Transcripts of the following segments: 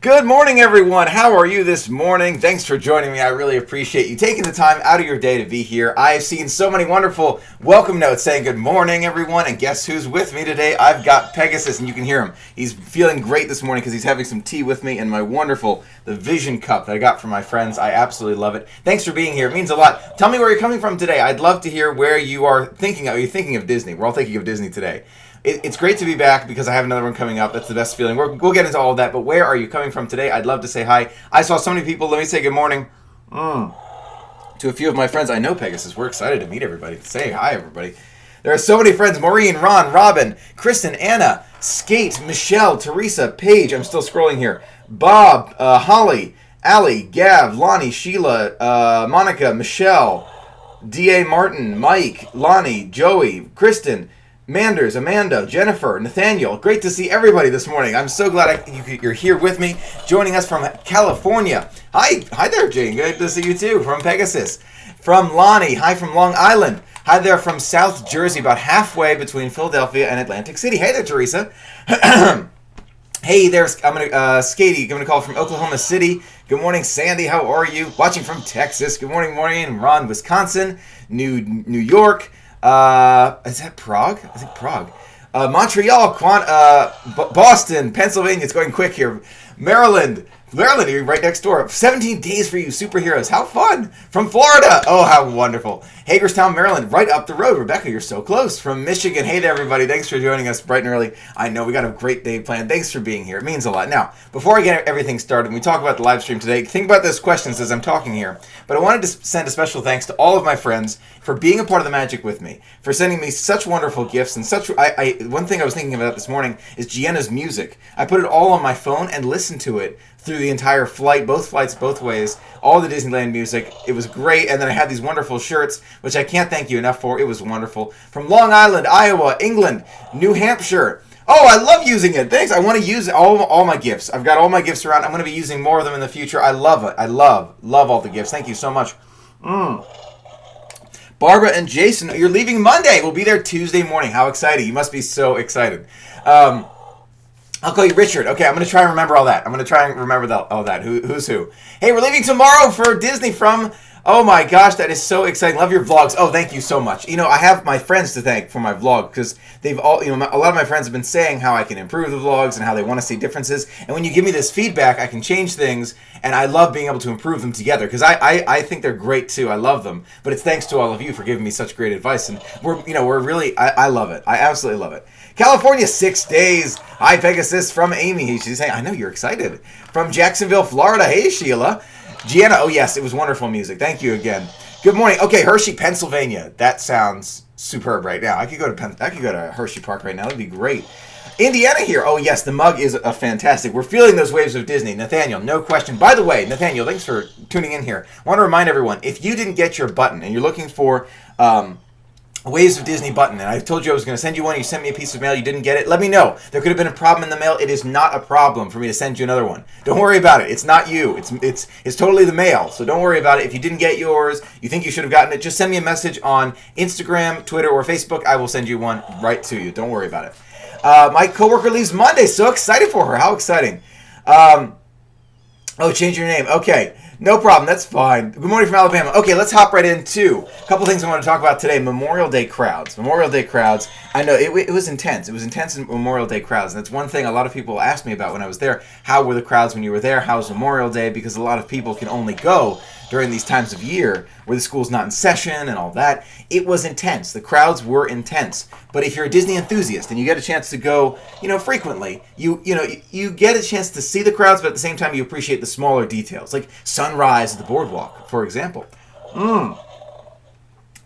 Good morning, everyone. How are you this morning? Thanks for joining me. I really appreciate you taking the time out of your day to be here. I've seen so many wonderful welcome notes saying good morning, everyone. And guess who's with me today? I've got Pegasus, and you can hear him. He's feeling great this morning because he's having some tea with me and my wonderful, the Vision Cup that I got from my friends. I absolutely love it. Thanks for being here. It means a lot. Tell me where you're coming from today. I'd love to hear where you are thinking of. Are you thinking of Disney? We're all thinking of Disney today. It's great to be back because I have another one coming up. That's the best feeling. We'll get into all of that, but where are you coming from today? I'd love to say hi. I saw so many people. Let me say good morning to a few of my friends. I know Pegasus. We're excited to meet everybody. Say hi, everybody. There are so many friends. Maureen, Ron, Robin, Kristen, Anna, Skate, Michelle, Teresa, Paige. I'm still scrolling here. Bob, Holly, Allie, Gav, Lonnie, Sheila, Monica, Michelle, D.A. Martin, Mike, Lonnie, Joey, Kristen, Manders, Amanda, Jennifer, Nathaniel. Great to see everybody this morning. I'm so glad you're here with me, joining us from California. Hi there, Jane. Good to see you too. From Pegasus. From Lonnie. Hi from Long Island. Hi there from South Jersey, about halfway between Philadelphia and Atlantic City. Hey there, Teresa. Hey there, Skatey. I'm gonna call from Oklahoma City. Good morning, Sandy. How are you? Watching from Texas. Good morning, Maureen. Ron, Wisconsin. New York. Is that Prague? I think Prague. Montreal, Boston, Pennsylvania. It's going quick here. Maryland, you're right next door. 17 days for you, superheroes. How fun. From Florida. Oh, how wonderful. Hagerstown, Maryland, right up the road. Rebecca, you're so close. From Michigan. Hey there, everybody. Thanks for joining us bright and early. I know we got a great day planned. Thanks for being here. It means a lot. Now, before I get everything started, we talk about the live stream today. Think about those questions as I'm talking here. But I wanted to send a special thanks to all of my friends for being a part of the magic with me, for sending me such wonderful gifts and such. One thing I was thinking about this morning is Gianna's music. I put it all on my phone and listened to it through the entire flight, both flights, both ways, all the Disneyland music. It was great. And then I had these wonderful shirts, which I can't thank you enough for. It was wonderful. From Long Island, Iowa, England, New Hampshire. Oh, I love using it. Thanks. I want to use all my gifts. I've got all my gifts around. I'm going to be using more of them in the future. I love it. I love all the gifts. Thank you so much. Barbara and Jason, you're leaving Monday. We'll be there Tuesday morning. How exciting. You must be so excited. I'll call you Richard. Okay, I'm going to try and remember all that. All that. Who's who? Hey, we're leaving tomorrow for Disney from... Oh my gosh, that is so exciting. Love your vlogs. Oh, thank you so much. You know, I have my friends to thank for my vlog because they've all, a lot of my friends have been saying how I can improve the vlogs and how they want to see differences. And when you give me this feedback, I can change things, and I love being able to improve them together because I think they're great too. I love them. But it's thanks to all of you for giving me such great advice. And we're really, I love it. I absolutely love it. California, 6 days. Hi, Pegasus, from Amy. She's saying, I know you're excited. From Jacksonville, Florida. Hey, Sheila. Gianna, oh yes, it was wonderful music. Thank you again. Good morning. Okay, Hershey, Pennsylvania. That sounds superb right now. I could go to Hershey Park right now. That'd be great. Indiana here. Oh yes, the mug is fantastic. We're feeling those waves of Disney. Nathaniel, no question. By the way, Nathaniel, thanks for tuning in here. I want to remind everyone, if you didn't get your button and you're looking for Waves of Disney button, and I told you I was going to send you one, you sent me a piece of mail, you didn't get it, let me know. There could have been a problem in the mail. It is not a problem for me to send you another one. Don't worry about it. It's not you. It's totally the mail, so don't worry about it. If you didn't get yours, you think you should have gotten it, just send me a message on Instagram, Twitter, or Facebook. I will send you one right to you. Don't worry about it. My coworker leaves Monday. So excited for her. How exciting. Oh, change your name. Okay. No problem. That's fine. Good morning from Alabama. Okay, let's hop right into a couple things I want to talk about today. Memorial Day crowds. I know it was intense. It was intense in Memorial Day crowds. And that's one thing a lot of people asked me about when I was there. How were the crowds when you were there? How was Memorial Day? Because a lot of people can only go during these times of year where the school's not in session and all that. It was intense. The crowds were intense. But if you're a Disney enthusiast and you get a chance to go, frequently, you get a chance to see the crowds, but at the same time you appreciate the smaller details, like sunrise at the boardwalk, for example.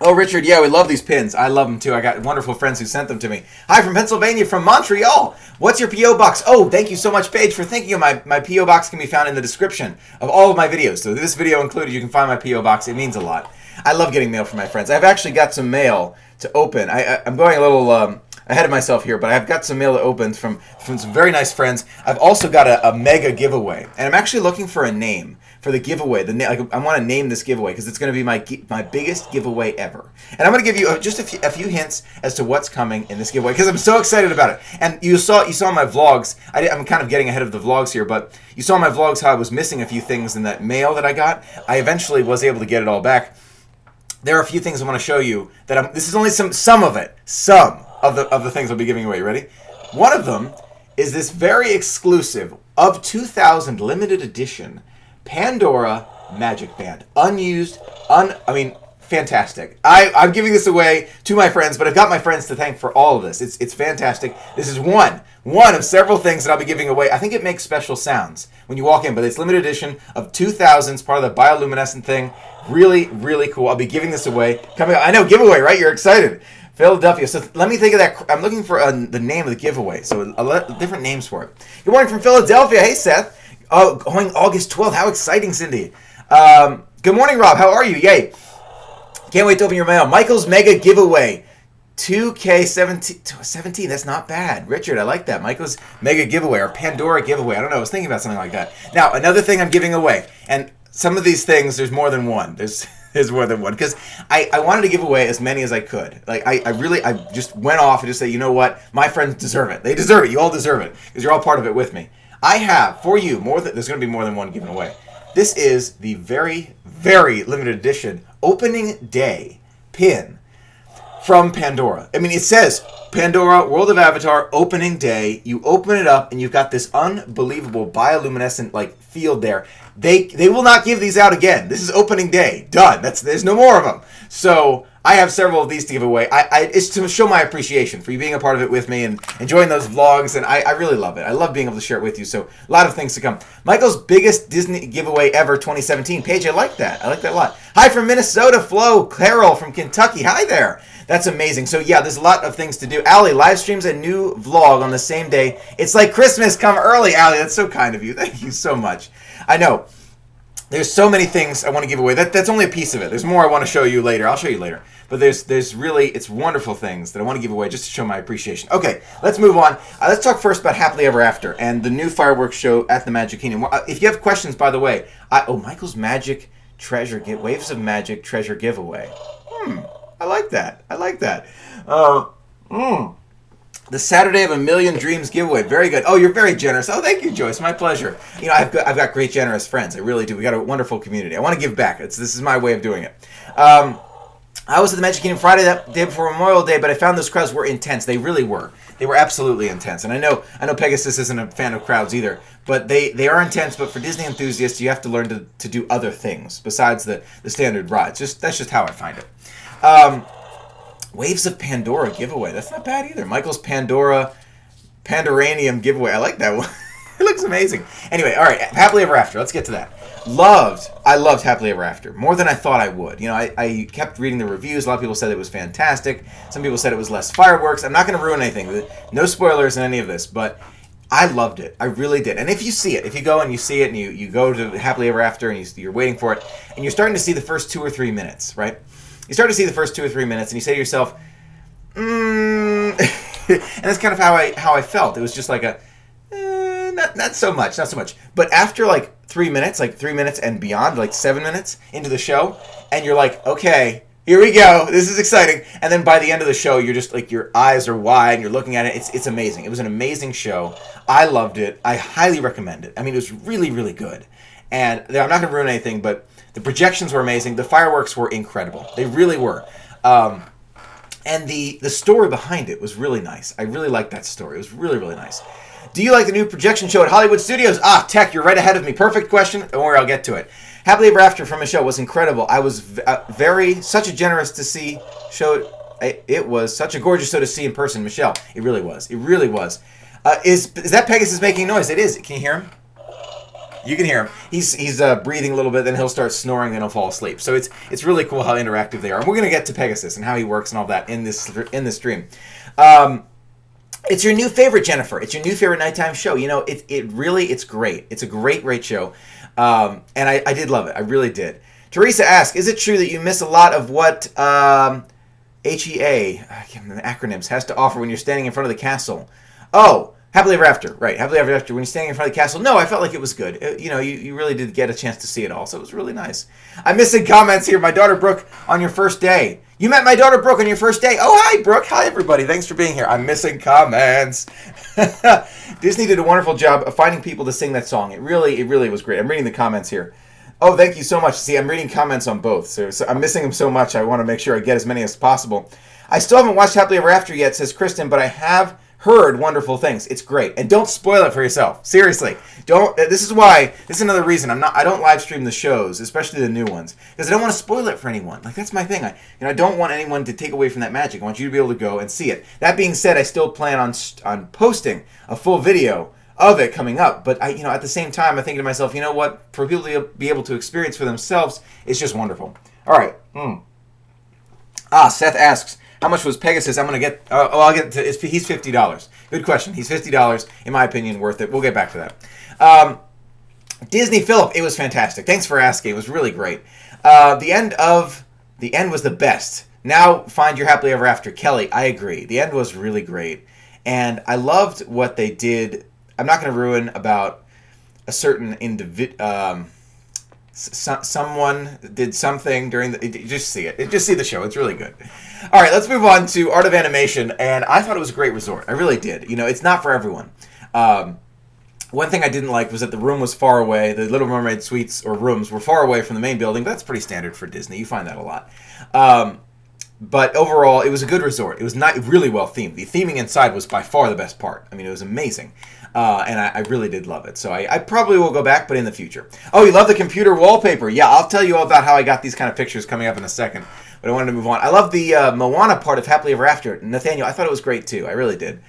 Oh, Richard, yeah, we love these pins. I love them too. I got wonderful friends who sent them to me. Hi from Pennsylvania, from Montreal. What's your P.O. box? Oh, thank you so much, Paige, for thinking of my P.O. box. Can be found in the description of all of my videos. So this video included, you can find my P.O. box. It means a lot. I love getting mail from my friends. I've actually got some mail to open. I'm going a little ahead of myself here, but I've got some mail to open from some very nice friends. I've also got a mega giveaway, and I'm actually looking for a name for the giveaway. I want to name this giveaway because it's going to be my biggest giveaway ever. And I'm going to give you just a few hints as to what's coming in this giveaway because I'm so excited about it. And you saw my vlogs. I'm kind of getting ahead of the vlogs here, but you saw my vlogs how I was missing a few things in that mail that I got. I eventually was able to get it all back. There are a few things I want to show you that this is only some of the things I'll be giving away. You ready? One of them is this very exclusive of 2000 limited edition Pandora Magic Band. Unused, fantastic. I'm giving this away to my friends, but I've got my friends to thank for all of this. It's fantastic. This is one of several things that I'll be giving away. I think it makes special sounds when you walk in, but it's limited edition of 2000s, part of the bioluminescent thing. Really, really cool. I'll be giving this away. Coming up, I know, giveaway, right? You're excited. Philadelphia. So let me think of that. I'm looking for the name of the giveaway. So different names for it. Good morning from Philadelphia. Hey, Seth. Oh, going August 12th. How exciting, Cindy. Good morning, Rob. How are you? Yay. Can't wait to open your mail. Michael's Mega Giveaway. 2K17. That's not bad. Richard, I like that. Michael's Mega Giveaway or Pandora Giveaway. I don't know. I was thinking about something like that. Now, another thing I'm giving away. And some of these things, there's more than one. There's more than one. Because I wanted to give away as many as I could. Like, I just went off and just said, you know what? My friends deserve it. They deserve it. You all deserve it. Because you're all part of it with me. I have, for you, there's going to be more than one given away. This is the very, very limited edition opening day pin from Pandora. I mean, it says Pandora World of Avatar opening day. You open it up and you've got this unbelievable bioluminescent field there. They will not give these out again. This is opening day. Done. There's no more of them. So I have several of these to give away. It's to show my appreciation for you being a part of it with me and enjoying those vlogs, and I really love it. I love being able to share it with you, so a lot of things to come. Michael's biggest Disney giveaway ever, 2017. Paige, I like that. I like that a lot. Hi from Minnesota, Flo. Carol from Kentucky. Hi there. That's amazing. So yeah, there's a lot of things to do. Allie, live streams a new vlog on the same day. It's like Christmas. Come early, Allie. That's so kind of you. Thank you so much. I know. There's so many things I want to give away. That's only a piece of it. There's more I want to show you later. I'll show you later. But there's really, it's wonderful things that I want to give away just to show my appreciation. Okay, let's move on. Let's talk first about Happily Ever After and the new fireworks show at the Magic Kingdom. If you have questions, by the way, Michael's Magic Treasure, Waves of Magic Treasure Giveaway. I like that. I like that. The Saturday of a Million Dreams giveaway. Very good. Oh, you're very generous. Oh, thank you, Joyce. My pleasure. You know, I've got great, generous friends. I really do. We got a wonderful community. I want to give back. This is my way of doing it. I was at the Magic Kingdom Friday, that day before Memorial Day, but I found those crowds were intense. They really were. They were absolutely intense. And I know Pegasus isn't a fan of crowds either, but they are intense. But for Disney enthusiasts, you have to learn to do other things besides the standard rides. That's just how I find it. Waves of Pandora giveaway. That's not bad either. Michael's Pandoranium giveaway. I like that one. It looks amazing. Anyway, all right. Happily Ever After. Let's get to that. I loved Happily Ever After. More than I thought I would. You know, I kept reading the reviews. A lot of people said it was fantastic. Some people said it was less fireworks. I'm not going to ruin anything. No spoilers in any of this, but I loved it. I really did. And if you see it, if you go and you see it and you go to Happily Ever After and you're waiting for it and you're starting to see the first 2 or 3 minutes, right? You start to see the first 2 or 3 minutes, and you say to yourself, and that's kind of how I felt. It was just like not so much. But after 3 minutes, 3 minutes and beyond, 7 minutes into the show, and you're like, okay, here we go. This is exciting. And then by the end of the show, you're just your eyes are wide, and you're looking at it. It's amazing. It was an amazing show. I loved it. I highly recommend it. I mean, it was really, really good. And I'm not going to ruin anything, but the projections were amazing. The fireworks were incredible. They really were. And the story behind it was really nice. I really liked that story. It was really, really nice. Do you like the new projection show at Hollywood Studios? Tech, you're right ahead of me. Perfect question. Don't worry, I'll get to it. Happily Ever After from Michelle was incredible. I was such a generous to see show. It was such a gorgeous show to see in person, Michelle. It really was. It really was. Is that Pegasus making noise? It is. Can you hear him? You can hear him. He's breathing a little bit, then he'll start snoring, then he'll fall asleep. So it's really cool how interactive they are. And we're going to get to Pegasus and how he works and all that in this stream. It's your new favorite, Jennifer. It's your new favorite nighttime show. You know, it's great. It's a great show. And I did love it. I really did. Teresa asks, is it true that you miss a lot of what HEA, the acronyms, has to offer when you're standing in front of the castle? Oh, Happily Ever After, right? Happily Ever After. When you're standing in front of the castle, no, I felt like it was good. You really did get a chance to see it all, so it was really nice. I'm missing comments here. My daughter Brooke on your first day. You met my daughter Brooke on your first day. Oh, hi Brooke. Hi everybody. Thanks for being here. I'm missing comments. Disney did a wonderful job of finding people to sing that song. It really was great. I'm reading the comments here. Oh, thank you so much. See, I'm reading comments on both, so I'm missing them so much. I want to make sure I get as many as possible. I still haven't watched Happily Ever After yet, says Kristen, but I have heard wonderful things. It's great, and don't spoil it for yourself. Seriously, don't. This is another reason I don't live stream the shows, especially the new ones, because I don't want to spoil it for anyone. Like, that's my thing. I don't want anyone to take away from that magic. I want you to be able to go and see it. That being said, I still plan on posting a full video of it coming up. But at the same time, I'm thinking to myself, you know what? For people to be able to experience for themselves, it's just wonderful. All right. Seth asks, how much was Pegasus? I'm going to get... I'll get to... He's $50. Good question. He's $50. In my opinion, worth it. We'll get back to that. Disney Philip, it was fantastic. Thanks for asking. It was really great. The end was the best. Now find your happily ever after. Kelly, I agree. The end was really great. And I loved what they did. I'm not going to ruin about a certain individual... someone did something during the... Just see it. Just see the show. It's really good. All right, let's move on to Art of Animation. And I thought it was a great resort. I really did. It's not for everyone. One thing I didn't like was that the room was far away. The Little Mermaid suites or rooms were far away from the main building. But that's pretty standard for Disney. You find that a lot. But overall, it was a good resort. It was not really well themed. The theming inside was by far the best part. I mean, it was amazing. And I really did love it. So I probably will go back, but in the future. Oh, you love the computer wallpaper. Yeah, I'll tell you all about how I got these kind of pictures coming up in a second. But I wanted to move on. I love the Moana part of Happily Ever After. Nathaniel, I thought it was great too. I really did.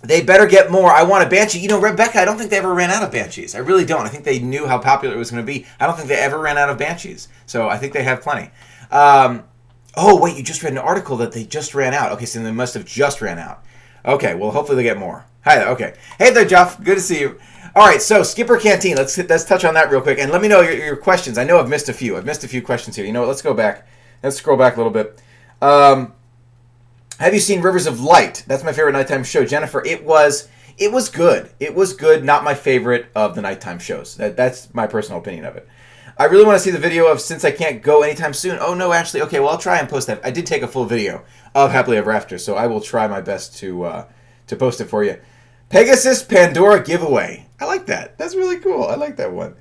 They better get more. I want a Banshee. Rebecca, I don't think they ever ran out of Banshees. I really don't. I think they knew how popular it was going to be. I don't think they ever ran out of Banshees. So I think they have plenty. Oh, wait, you just read an article that they just ran out. Okay, so they must have just ran out. Okay, well, hopefully they get more. Hi there, okay. Hey there, Jeff. Good to see you. All right, so Skipper Canteen. Let's touch on that real quick. And let me know your questions. I know I've missed a few. I've missed a few questions here. You know what? Let's go back. Let's scroll back a little bit. Have you seen Rivers of Light? That's my favorite nighttime show. Jennifer, it was good. It was good. Not my favorite of the nighttime shows. That's my personal opinion of it. I really want to see the video of Since I Can't Go Anytime Soon. Oh, no, actually. Okay, well, I'll try and post that. I did take a full video of Happily Ever After, so I will try my best to post it for you. Pegasus Pandora giveaway. I like that. That's really cool. I like that one.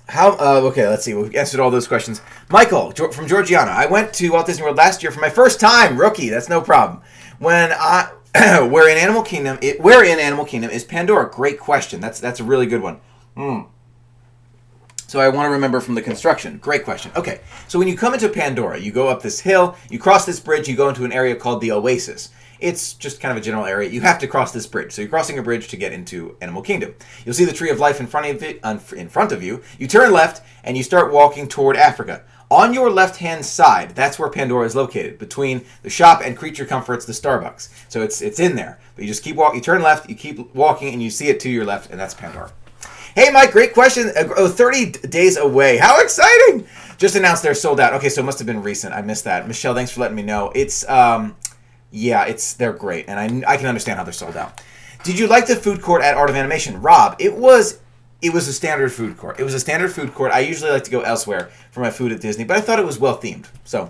Okay, let's see. We've answered all those questions. Michael from Georgiana. I went to Walt Disney World last year for my first time. Rookie. That's no problem. Where in Animal Kingdom is Pandora? Great question. That's a really good one. So I want to remember from the construction. Great question. Okay, so when you come into Pandora, you go up this hill, you cross this bridge, you go into an area called the Oasis. It's just kind of a general area. You have to cross this bridge. So you're crossing a bridge to get into Animal Kingdom. You'll see the Tree of Life in front of you. You turn left, and you start walking toward Africa. On your left-hand side, that's where Pandora is located, between the shop and Creature Comforts, the Starbucks. So it's in there. But you just keep walking. You turn left, you keep walking, and you see it to your left, and that's Pandora. Hey, Mike, great question. 30 days away. How exciting! Just announced they're sold out. Okay, so it must have been recent. I missed that. Michelle, thanks for letting me know. They're great, and I can understand how they're sold out. Did you like the food court at Art of Animation? Rob, it was a standard food court. It was a standard food court. I usually like to go elsewhere for my food at Disney, but I thought it was well-themed. So,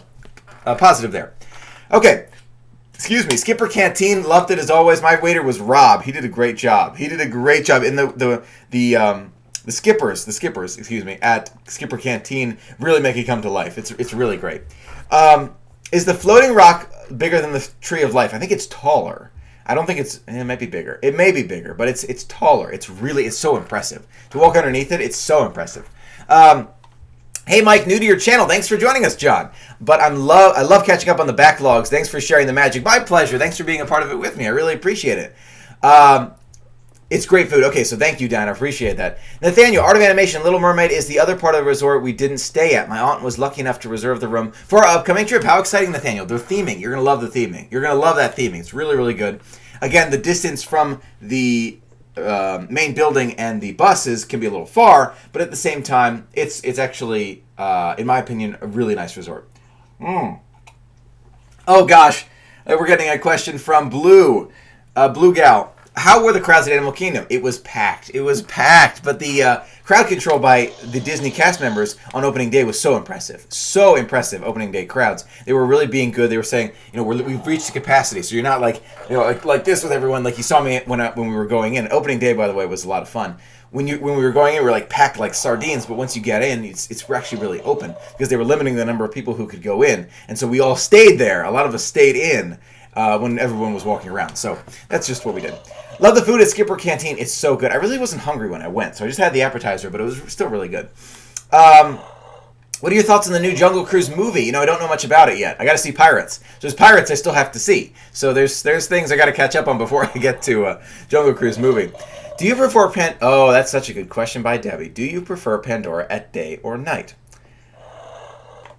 positive there. Okay. Excuse me, Skipper Canteen, loved it as always. My waiter was Rob. He did a great job. In the skippers, at Skipper Canteen really make it come to life. It's really great. Is the floating rock bigger than the Tree of Life? I think it's taller. I don't think it might be bigger. It may be bigger, but it's taller. It's so impressive. To walk underneath it, it's so impressive. Hey, Mike, new to your channel. Thanks for joining us, John. But I love catching up on the backlogs. Thanks for sharing the magic. My pleasure. Thanks for being a part of it with me. I really appreciate it. It's great food. Okay, so thank you, Dan. I appreciate that. Nathaniel, Art of Animation, Little Mermaid is the other part of the resort we didn't stay at. My aunt was lucky enough to reserve the room for our upcoming trip. How exciting, Nathaniel. The theming. You're going to love the theming. You're going to love that theming. It's really, really good. Again, the distance from the main building and the buses can be a little far, but at the same time, it's actually, in my opinion, a really nice resort. Oh gosh, We're getting a question from Blue Gal. How were the crowds at Animal Kingdom? It was packed. It was packed. But the crowd control by the Disney cast members on opening day was so impressive. So impressive, opening day crowds. They were really being good. They were saying, we've reached the capacity. So you're not like this with everyone. Like you saw me when we were going in. Opening day, by the way, was a lot of fun. When we were going in, we were like packed like sardines. But once you get in, it's actually really open because they were limiting the number of people who could go in. And so we all stayed there. A lot of us stayed in when everyone was walking around. So that's just what we did. Love the food at Skipper Canteen. It's so good. I really wasn't hungry when I went, so I just had the appetizer, but it was still really good. What are your thoughts on the new Jungle Cruise movie? I don't know much about it yet. I got to see Pirates. So there's Pirates I still have to see. So there's things I got to catch up on before I get to Jungle Cruise movie. Do you prefer Oh, that's such a good question by Debbie. Do you prefer Pandora at day or night?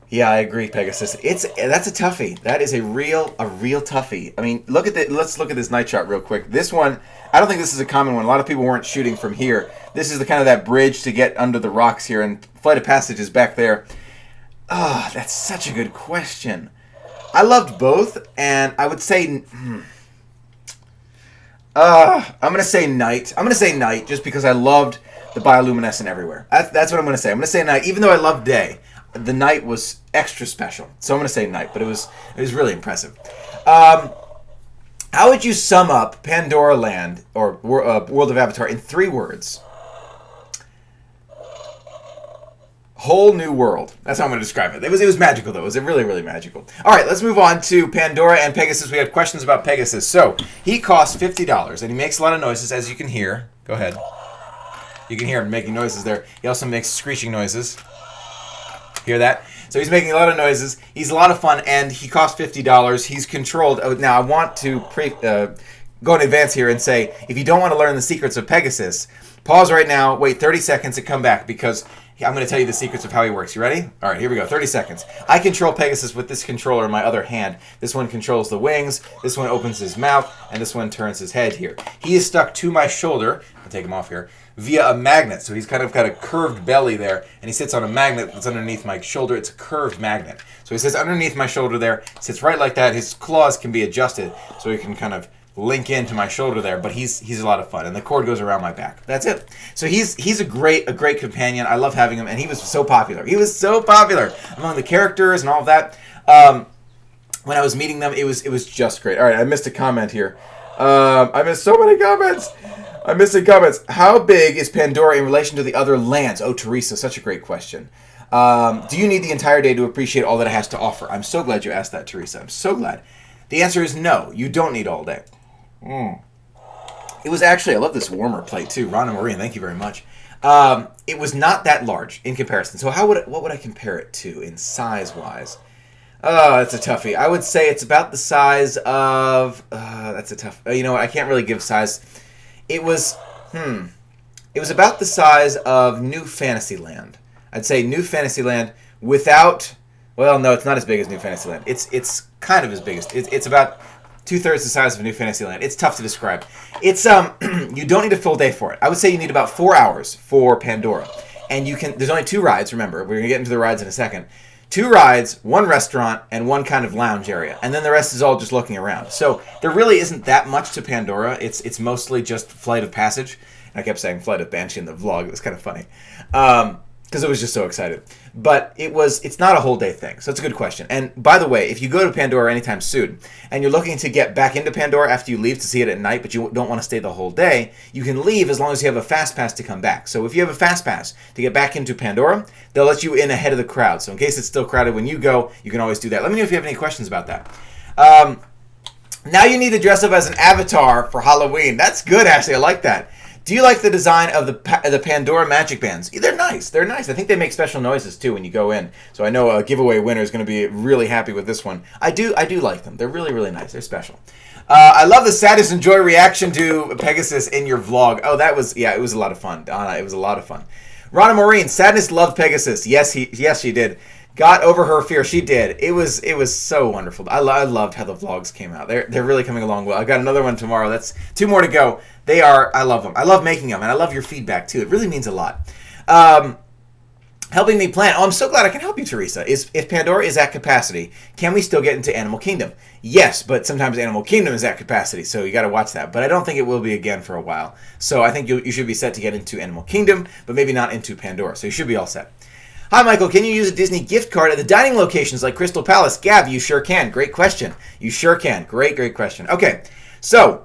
Yeah, I agree, Pegasus. That's a toughie. That is a real toughie. I mean, let's look at this night shot real quick. This one, I don't think this is a common one. A lot of people weren't shooting from here. This is the kind of that bridge to get under the rocks here, and Flight of Passage is back there. That's such a good question. I loved both, and I would say, I'm gonna say night. I'm gonna say night just because I loved the bioluminescent everywhere. That's what I'm gonna say. I'm gonna say night, even though I loved day. The night was extra special, so I'm going to say night, but it was really impressive. How would you sum up Pandora Land or World of Avatar in 3 words? Whole new world. That's how I'm going to describe it. It was magical, though. It was really, really magical. All right, let's move on to Pandora and Pegasus. We had questions about Pegasus. So he costs $50, and he makes a lot of noises, as you can hear. Go ahead. You can hear him making noises there. He also makes screeching noises. Hear that? So he's making a lot of noises. He's a lot of fun, and he costs $50. He's controlled. Now, I want to go in advance here and say, if you don't want to learn the secrets of Pegasus, pause right now, wait 30 seconds, and come back, because I'm going to tell you the secrets of how he works. You ready? All right, here we go. 30 seconds. I control Pegasus with this controller in my other hand. This one controls the wings. This one opens his mouth, and this one turns his head here. He is stuck to my shoulder. I'll take him off here. Via a magnet. So he's kind of got a curved belly there, and he sits on a magnet that's underneath my shoulder. It's a curved magnet. So he sits underneath my shoulder there, sits right like that. His claws can be adjusted so he can kind of link into my shoulder there, but he's a lot of fun, and the cord goes around my back. That's it. So he's a great companion. I love having him, and he was so popular. He was so popular among the characters and all of that. When I was meeting them, it was just great. All right, I missed a comment here. I missed so many comments. I'm missing comments. How big is Pandora in relation to the other lands? Oh, Teresa, such a great question. Do you need the entire day to appreciate all that it has to offer? I'm so glad you asked that, Teresa. I'm so glad. The answer is no. You don't need all day. It was actually, I love this warmer plate too. Ron and Maureen, thank you very much. It was not that large in comparison. So what would I compare it to in size-wise? Oh, that's a toughie. I would say it's about the size of... that's a tough... you know what? I can't really give size... It was about the size of New Fantasyland. I'd say New Fantasyland without... Well, no, it's not as big as New Fantasyland. It's kind of as big as... It's about 2/3 the size of New Fantasyland. It's tough to describe. It's you don't need a full day for it. I would say you need about 4 hours for Pandora. And you can... There's only 2 rides, remember. We're going to get into the rides in a second. 2 rides, 1 restaurant, and 1 kind of lounge area. And then the rest is all just looking around. So there really isn't that much to Pandora. It's mostly just Flight of Passage. And I kept saying Flight of Banshee in the vlog. It was kind of funny. Because I was just so excited. But it's not a whole day thing. So it's a good question. And by the way, if you go to Pandora anytime soon, and you're looking to get back into Pandora after you leave to see it at night, but you don't want to stay the whole day, you can leave as long as you have a fast pass to come back. So if you have a fast pass to get back into Pandora, they'll let you in ahead of the crowd. So in case it's still crowded when you go, you can always do that. Let me know if you have any questions about that. Now you need to dress up as an avatar for Halloween. That's good, Ashley. I like that. Do you like the design of the Pandora magic bands? They're nice. They're nice. I think they make special noises too when you go in. So I know a giveaway winner is going to be really happy with this one. I do like them. They're really, really nice. They're special. I love the Sadness and Joy reaction to Pegasus in your vlog. Oh, it was a lot of fun. Donna, it was a lot of fun. Ronna Maureen, Sadness loved Pegasus. Yes, she did. Got over her fear. She did. It was so wonderful. I loved how the vlogs came out. They're really coming along well. I've got another one tomorrow. That's 2 more to go. I love them. I love making them, and I love your feedback too. It really means a lot. Helping me plan. Oh, I'm so glad I can help you, Teresa. If Pandora is at capacity, can we still get into Animal Kingdom? Yes, but sometimes Animal Kingdom is at capacity, so you got to watch that. But I don't think it will be again for a while. So I think you should be set to get into Animal Kingdom, but maybe not into Pandora. So you should be all set. Hi, Michael. Can you use a Disney gift card at the dining locations like Crystal Palace? Gab, you sure can. Great question. You sure can. Great question. Okay, so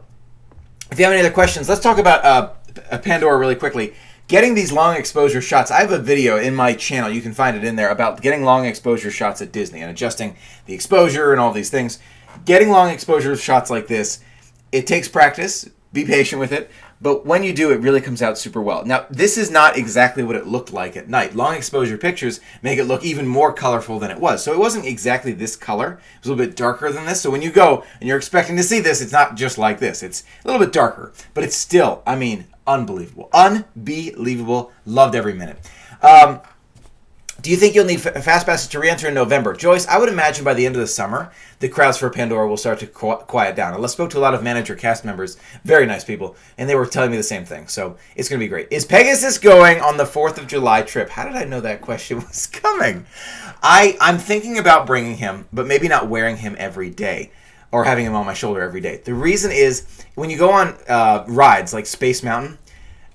if you have any other questions, let's talk about Pandora really quickly. Getting these long exposure shots. I have a video in my channel, you can find it in there, about getting long exposure shots at Disney and adjusting the exposure and all these things. Getting long exposure shots like this, it takes practice. Be patient with it. But when you do, it really comes out super well. Now, this is not exactly what it looked like at night. Long exposure pictures make it look even more colorful than it was. So it wasn't exactly this color. It was a little bit darker than this. So when you go and you're expecting to see this, it's not just like this. It's a little bit darker. But it's still, I mean, unbelievable. Unbelievable. Loved every minute. Do you think you'll need fast passes to re-enter in November? Joyce, I would imagine by the end of the summer, the crowds for Pandora will start to quiet down. I spoke to a lot of manager cast members, very nice people, and they were telling me the same thing. So it's going to be great. Is Pegasus going on the 4th of July trip? How did I know that question was coming? I'm thinking about bringing him, but maybe not wearing him every day or having him on my shoulder every day. The reason is when you go on rides like Space Mountain,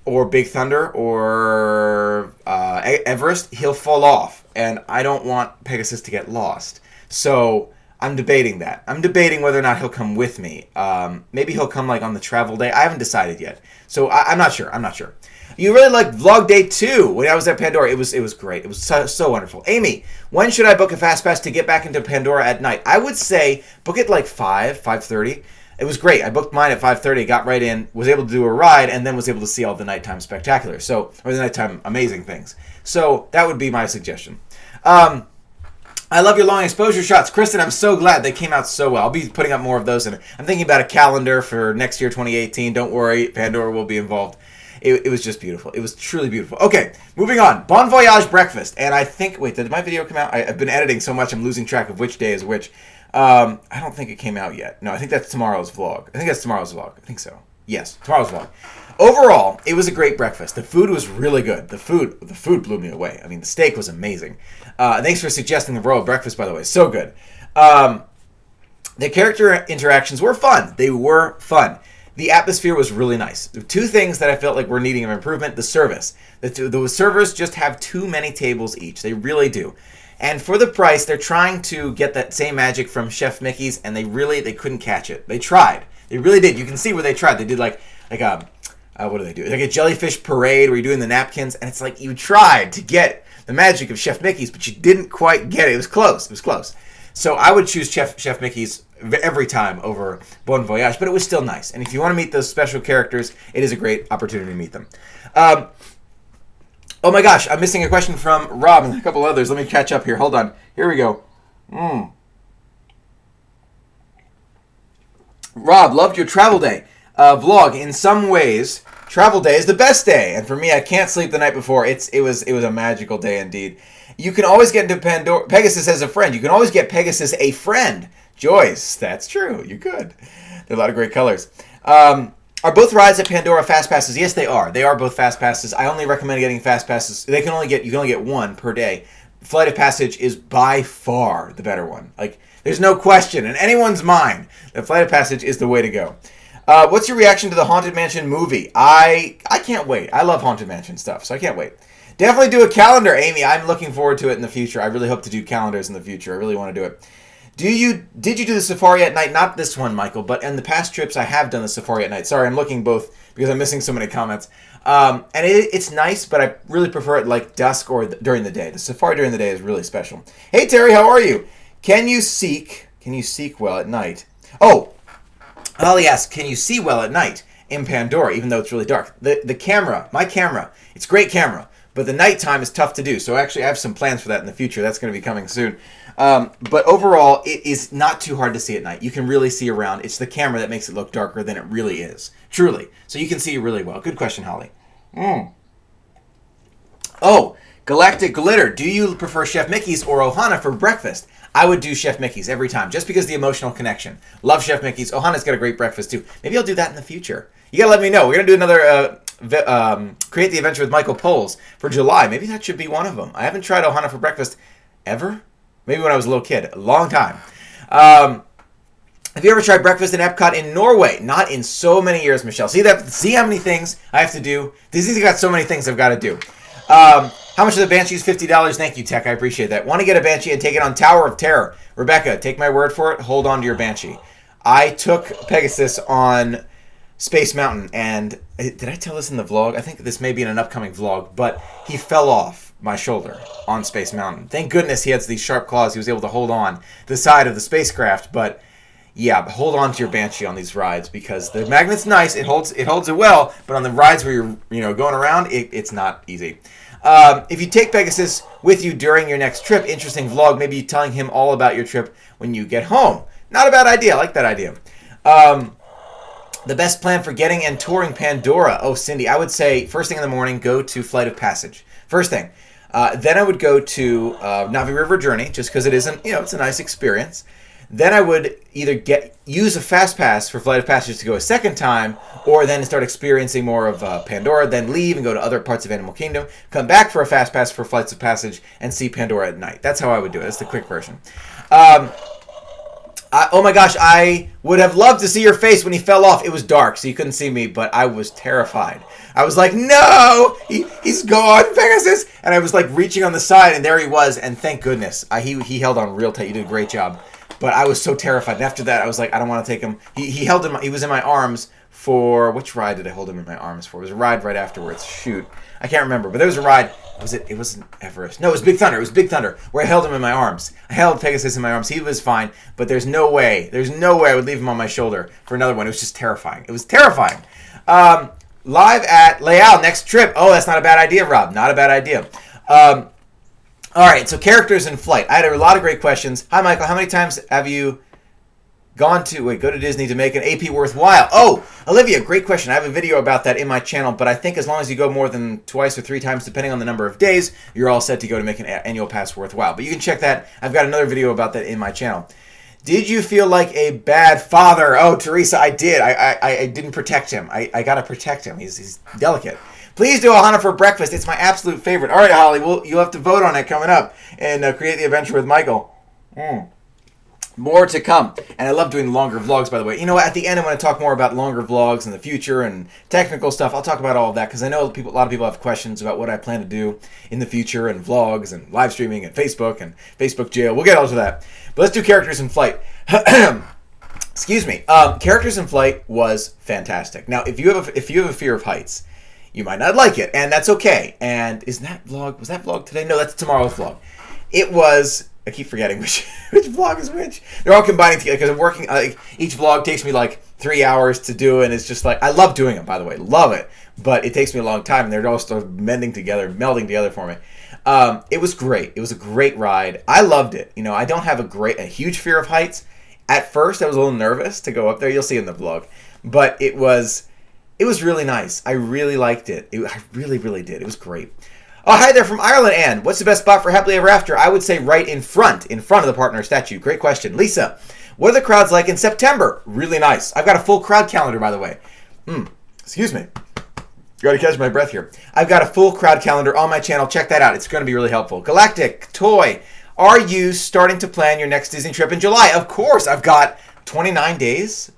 or Big Thunder, or Everest, he'll fall off. And I don't want Pegasus to get lost. So I'm debating that. I'm debating whether or not he'll come with me. Maybe he'll come like on the travel day. I haven't decided yet. So I'm not sure. You really liked Vlog Day 2 when I was at Pandora. It was great. It was so wonderful. Amy, when should I book a Fast Pass to get back into Pandora at night? I would say book it like 5:30. It was great. I booked mine at 5:30, got right in, was able to do a ride, and then was able to see all the nighttime spectaculars. Or the nighttime amazing things. So that would be my suggestion. I love your long exposure shots. Kristen, I'm so glad they came out so well. I'll be putting up more of those. And I'm thinking about a calendar for next year, 2018. Don't worry, Pandora will be involved. It was just beautiful. It was truly beautiful. Okay, moving on. Bon Voyage breakfast. And I think, wait, did my video come out? I've been editing so much, I'm losing track of which day is which. I don't think it came out yet. No, I think that's tomorrow's vlog. I think so. Yes, tomorrow's vlog. Overall, it was a great breakfast. The food was really good. The food blew me away. I mean, the steak was amazing. Thanks for suggesting the royal breakfast, by the way. So good. The character interactions were fun. They were fun. The atmosphere was really nice. There were two things that I felt like were needing of improvement. The service. The servers just have too many tables each. They really do. And for the price, they're trying to get that same magic from Chef Mickey's, and they couldn't catch it. They tried. They really did. You can see where they tried. They did like what do they do? Like a jellyfish parade where you're doing the napkins, and it's like you tried to get the magic of Chef Mickey's, but you didn't quite get it. It was close. So I would choose Chef Mickey's every time over Bon Voyage, but it was still nice. And if you want to meet those special characters, it is a great opportunity to meet them. Oh my gosh, I'm missing a question from Rob and a couple others. Let me catch up here. Hold on. Here we go. Rob, loved your travel day vlog. In some ways, travel day is the best day. And for me, I can't sleep the night before. It was a magical day indeed. You can always get into Pegasus as a friend. You can always get Pegasus a friend. Joyce, that's true. You could. There are a lot of great colors. Are both rides at Pandora Fast Passes? Yes, they are. They are both Fast Passes. I only recommend getting Fast Passes. You can only get one per day. Flight of Passage is by far the better one. Like, there's no question in anyone's mind that Flight of Passage is the way to go. What's your reaction to the Haunted Mansion movie? I can't wait. I love Haunted Mansion stuff, so I can't wait. Definitely do a calendar, Amy. I'm looking forward to it in the future. I really hope to do calendars in the future. I really want to do it. Did you do the safari at night? Not this one, Michael, but in the past trips I have done the safari at night. Sorry, I'm looking both because I'm missing so many comments. And it's nice, but I really prefer it like dusk or during the day. The safari during the day is really special. Hey Terry, how are you? Can you seek well at night? Oh, Holly asks, can you see well at night in Pandora, even though it's really dark? The camera, my camera, it's a great camera, but the nighttime is tough to do. So actually I have some plans for that in the future. That's going to be coming soon. But overall, it is not too hard to see at night. You can really see around. It's the camera that makes it look darker than it really is. Truly. So you can see really well. Good question, Holly. Oh, Galactic Glitter. Do you prefer Chef Mickey's or Ohana for breakfast? I would do Chef Mickey's every time, just because of the emotional connection. Love Chef Mickey's. Ohana's got a great breakfast, too. Maybe I'll do that in the future. You got to let me know. We're going to do another Create the Adventure with Michael polls for July. Maybe that should be one of them. I haven't tried Ohana for breakfast ever. Maybe when I was a little kid. A long time. Have you ever tried breakfast in Epcot in Norway? Not in so many years, Michelle. See how many things I have to do? Disney's got so many things I've got to do. How much are the Banshees? $50. Thank you, Tech. I appreciate that. Want to get a Banshee and take it on Tower of Terror. Rebecca, take my word for it. Hold on to your Banshee. I took Pegasus on Space Mountain, and did I tell this in the vlog? I think this may be in an upcoming vlog, but he fell off my shoulder on Space Mountain. Thank goodness he has these sharp claws. He was able to hold on the side of the spacecraft, but yeah, hold on to your Banshee on these rides because the magnet's nice. It holds it well, but on the rides where you're going around, it's not easy. If you take Pegasus with you during your next trip, interesting vlog, maybe telling him all about your trip when you get home. Not a bad idea. I like that idea. The best plan for getting and touring Pandora. Oh, Cindy, I would say first thing in the morning, go to Flight of Passage. First thing. Then I would go to Navi River Journey, just because it isn't, it's a nice experience. Then I would either use a fast pass for Flight of Passage to go a second time, or then start experiencing more of Pandora, then leave and go to other parts of Animal Kingdom, come back for a fast pass for Flights of Passage, and see Pandora at night. That's how I would do it. That's the quick version. Oh my gosh, I would have loved to see your face when he fell off. It was dark, so you couldn't see me, but I was terrified. I was like, no, he's gone, Pegasus. And I was like reaching on the side, and there he was, and thank goodness. He held on real tight. You did a great job. But I was so terrified. And after that, I was like, I don't want to take him. He was in my arms for, which ride did I hold him in my arms for? It was a ride right afterwards. Shoot. I can't remember. But there was a ride. It wasn't Everest. No, it was Big Thunder. It was Big Thunder where I held him in my arms. I held Pegasus in my arms. He was fine. But there's no way I would leave him on my shoulder for another one. It was just terrifying. It was terrifying. Live at Leal next trip. Oh, that's not a bad idea, Rob. Not a bad idea. All right, so characters in flight. I had a lot of great questions. Hi, Michael. How many times have you go to Disney to make an AP worthwhile? Oh, Olivia, great question. I have a video about that in my channel, but I think as long as you go more than twice or three times, depending on the number of days, you're all set to go to make an annual pass worthwhile. But you can check that. I've got another video about that in my channel. Did you feel like a bad father? Oh, Teresa, I did. I didn't protect him. I got to protect him. He's delicate. Please do Ohana for breakfast. It's my absolute favorite. All right, Holly, you'll have to vote on it coming up and create the adventure with Michael. More to come. And I love doing longer vlogs, by the way. You know what? At the end, I'm going to talk more about longer vlogs in the future and technical stuff. I'll talk about all of that because I know a lot of people have questions about what I plan to do in the future and vlogs and live streaming and Facebook jail. We'll get all to that. But let's do characters in flight. Excuse me. Characters in flight was fantastic. Now, if you have a fear of heights, you might not like it, and that's okay. And was that vlog today? No, that's tomorrow's vlog. It was, I keep forgetting which vlog is which. They're all combining together because I'm working, each vlog takes me like 3 hours to do, and it's just like, I love doing them, by the way, love it. But it takes me a long time, and they're all sort of melding together for me. It was great. It was a great ride. I loved it. I don't have a huge fear of heights. At first, I was a little nervous to go up there. You'll see in the vlog. But it was really nice. I really liked it. I really, really did. It was great. Oh, hi there from Ireland, Anne. What's the best spot for Happily Ever After? I would say right in front of the partner statue. Great question. Lisa, what are the crowds like in September? Really nice. I've got a full crowd calendar, by the way. Excuse me. Got to catch my breath here. I've got a full crowd calendar on my channel. Check that out. It's going to be really helpful. Galactic Toy, are you starting to plan your next Disney trip in July? Of course. I've got 29 days.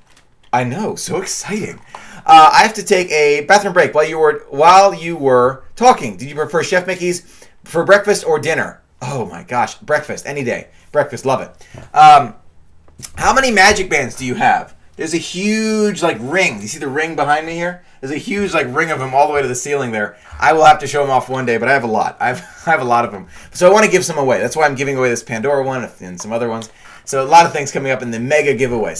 I know. So exciting. I have to take a bathroom break while you were talking. Did you prefer Chef Mickey's for breakfast or dinner? Oh my gosh, breakfast any day. Breakfast, love it. How many magic bands do you have? There's a huge ring. You see the ring behind me here? There's a huge ring of them all the way to the ceiling there. I will have to show them off one day, but I have a lot. I have a lot of them. So I want to give some away. That's why I'm giving away this Pandora one and some other ones. So a lot of things coming up in the mega giveaway.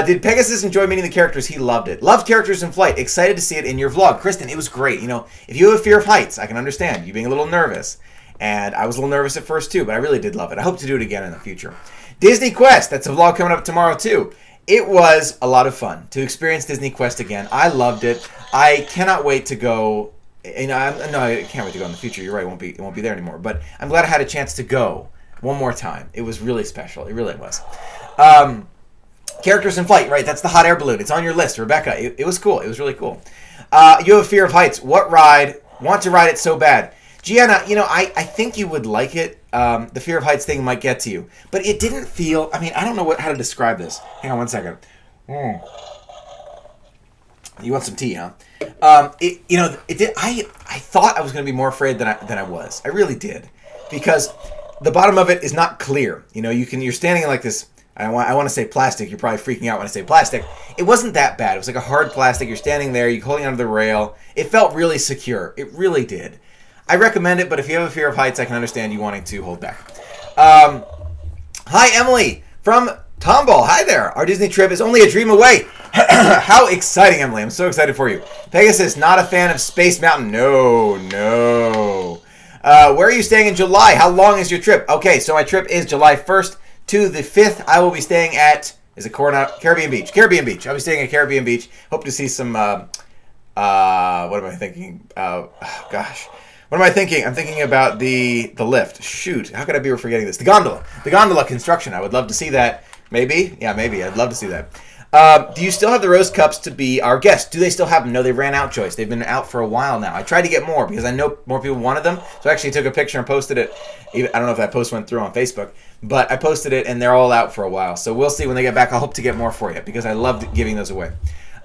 Did Pegasus enjoy meeting the characters? He loved it. Loved characters in flight. Excited to see it in your vlog. Kristen, it was great. If you have a fear of heights, I can understand you being a little nervous. And I was a little nervous at first too, but I really did love it. I hope to do it again in the future. Disney Quest. That's a vlog coming up tomorrow too. It was a lot of fun to experience Disney Quest again. I loved it. I cannot wait to go. I can't wait to go in the future. You're right. It won't be there anymore. But I'm glad I had a chance to go one more time. It was really special. It really was. Characters in flight, right? That's the hot air balloon. It's on your list, Rebecca. It was cool. It was really cool. You have a fear of heights. What ride? Want to ride it so bad. Gianna, I think you would like it. The fear of heights thing might get to you. But it didn't feel... I don't know how to describe this. Hang on one second. You want some tea, huh? It did. I thought I was going to be more afraid than I was. I really did. Because the bottom of it is not clear. You're standing in like this... I want to say plastic. You're probably freaking out when I say plastic. It wasn't that bad. It was like a hard plastic. You're standing there. You're holding onto the rail. It felt really secure. It really did. I recommend it, but if you have a fear of heights, I can understand you wanting to hold back. Hi, Emily from Tomball. Hi there. Our Disney trip is only a dream away. How exciting, Emily. I'm so excited for you. Pegasus, not a fan of Space Mountain. No. Where are you staying in July? How long is your trip? Okay, so my trip is July 1st to the 5th. I will be staying at, Caribbean Beach. Caribbean Beach. I'll be staying at Caribbean Beach. Hope to see some, what am I thinking? Gosh. What am I thinking? I'm thinking about the lift. Shoot. How could I be forgetting this? The gondola. The gondola construction. I would love to see that. Maybe? Yeah, maybe. I'd love to see that. Do you still have the rose cups to be our guest? Do they still have them? No, they ran out, Joyce. They've been out for a while now. I tried to get more because I know more people wanted them. So I actually took a picture and posted it. I don't know if that post went through on Facebook, but I posted it and they're all out for a while. So we'll see when they get back. I hope to get more for you because I loved giving those away.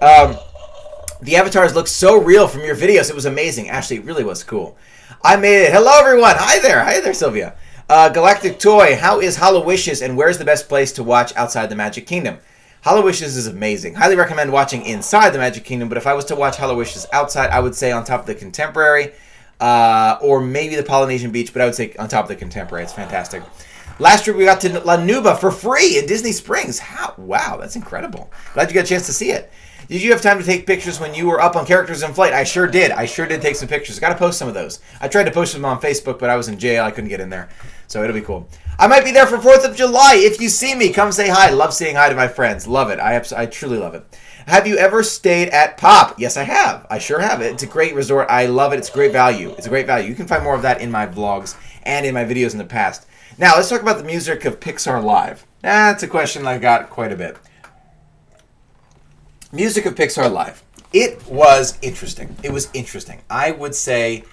The avatars look so real from your videos. It was amazing. Actually, it really was cool. I made it. Hello, everyone. Hi there, Sylvia. Galactic Toy, how is Hallowishes and where's the best place to watch outside the Magic Kingdom? Hallowishes is amazing. Highly recommend watching inside the Magic Kingdom, but if I was to watch Hallowishes outside, I would say on top of the Contemporary or maybe the Polynesian Beach, but I would say on top of the Contemporary. It's fantastic. Last trip we got to La Nuba for free in Disney Springs. Wow, that's incredible. Glad you got a chance to see it. Did you have time to take pictures when you were up on Characters in Flight? I sure did. I sure did take some pictures. Got to post some of those. I tried to post them on Facebook, but I was in jail. I couldn't get in there. So it'll be cool. I might be there for 4th of July. If you see me, come say hi. Love saying hi to my friends. Love it. I truly love it. Have you ever stayed at Pop? Yes, I have. I sure have. It's a great resort. I love it. It's great value. It's a great value. You can find more of that in my vlogs and in my videos in the past. Now, let's talk about the music of Pixar Live. That's a question I got quite a bit. Music of Pixar Live. It was interesting. It was interesting. I would say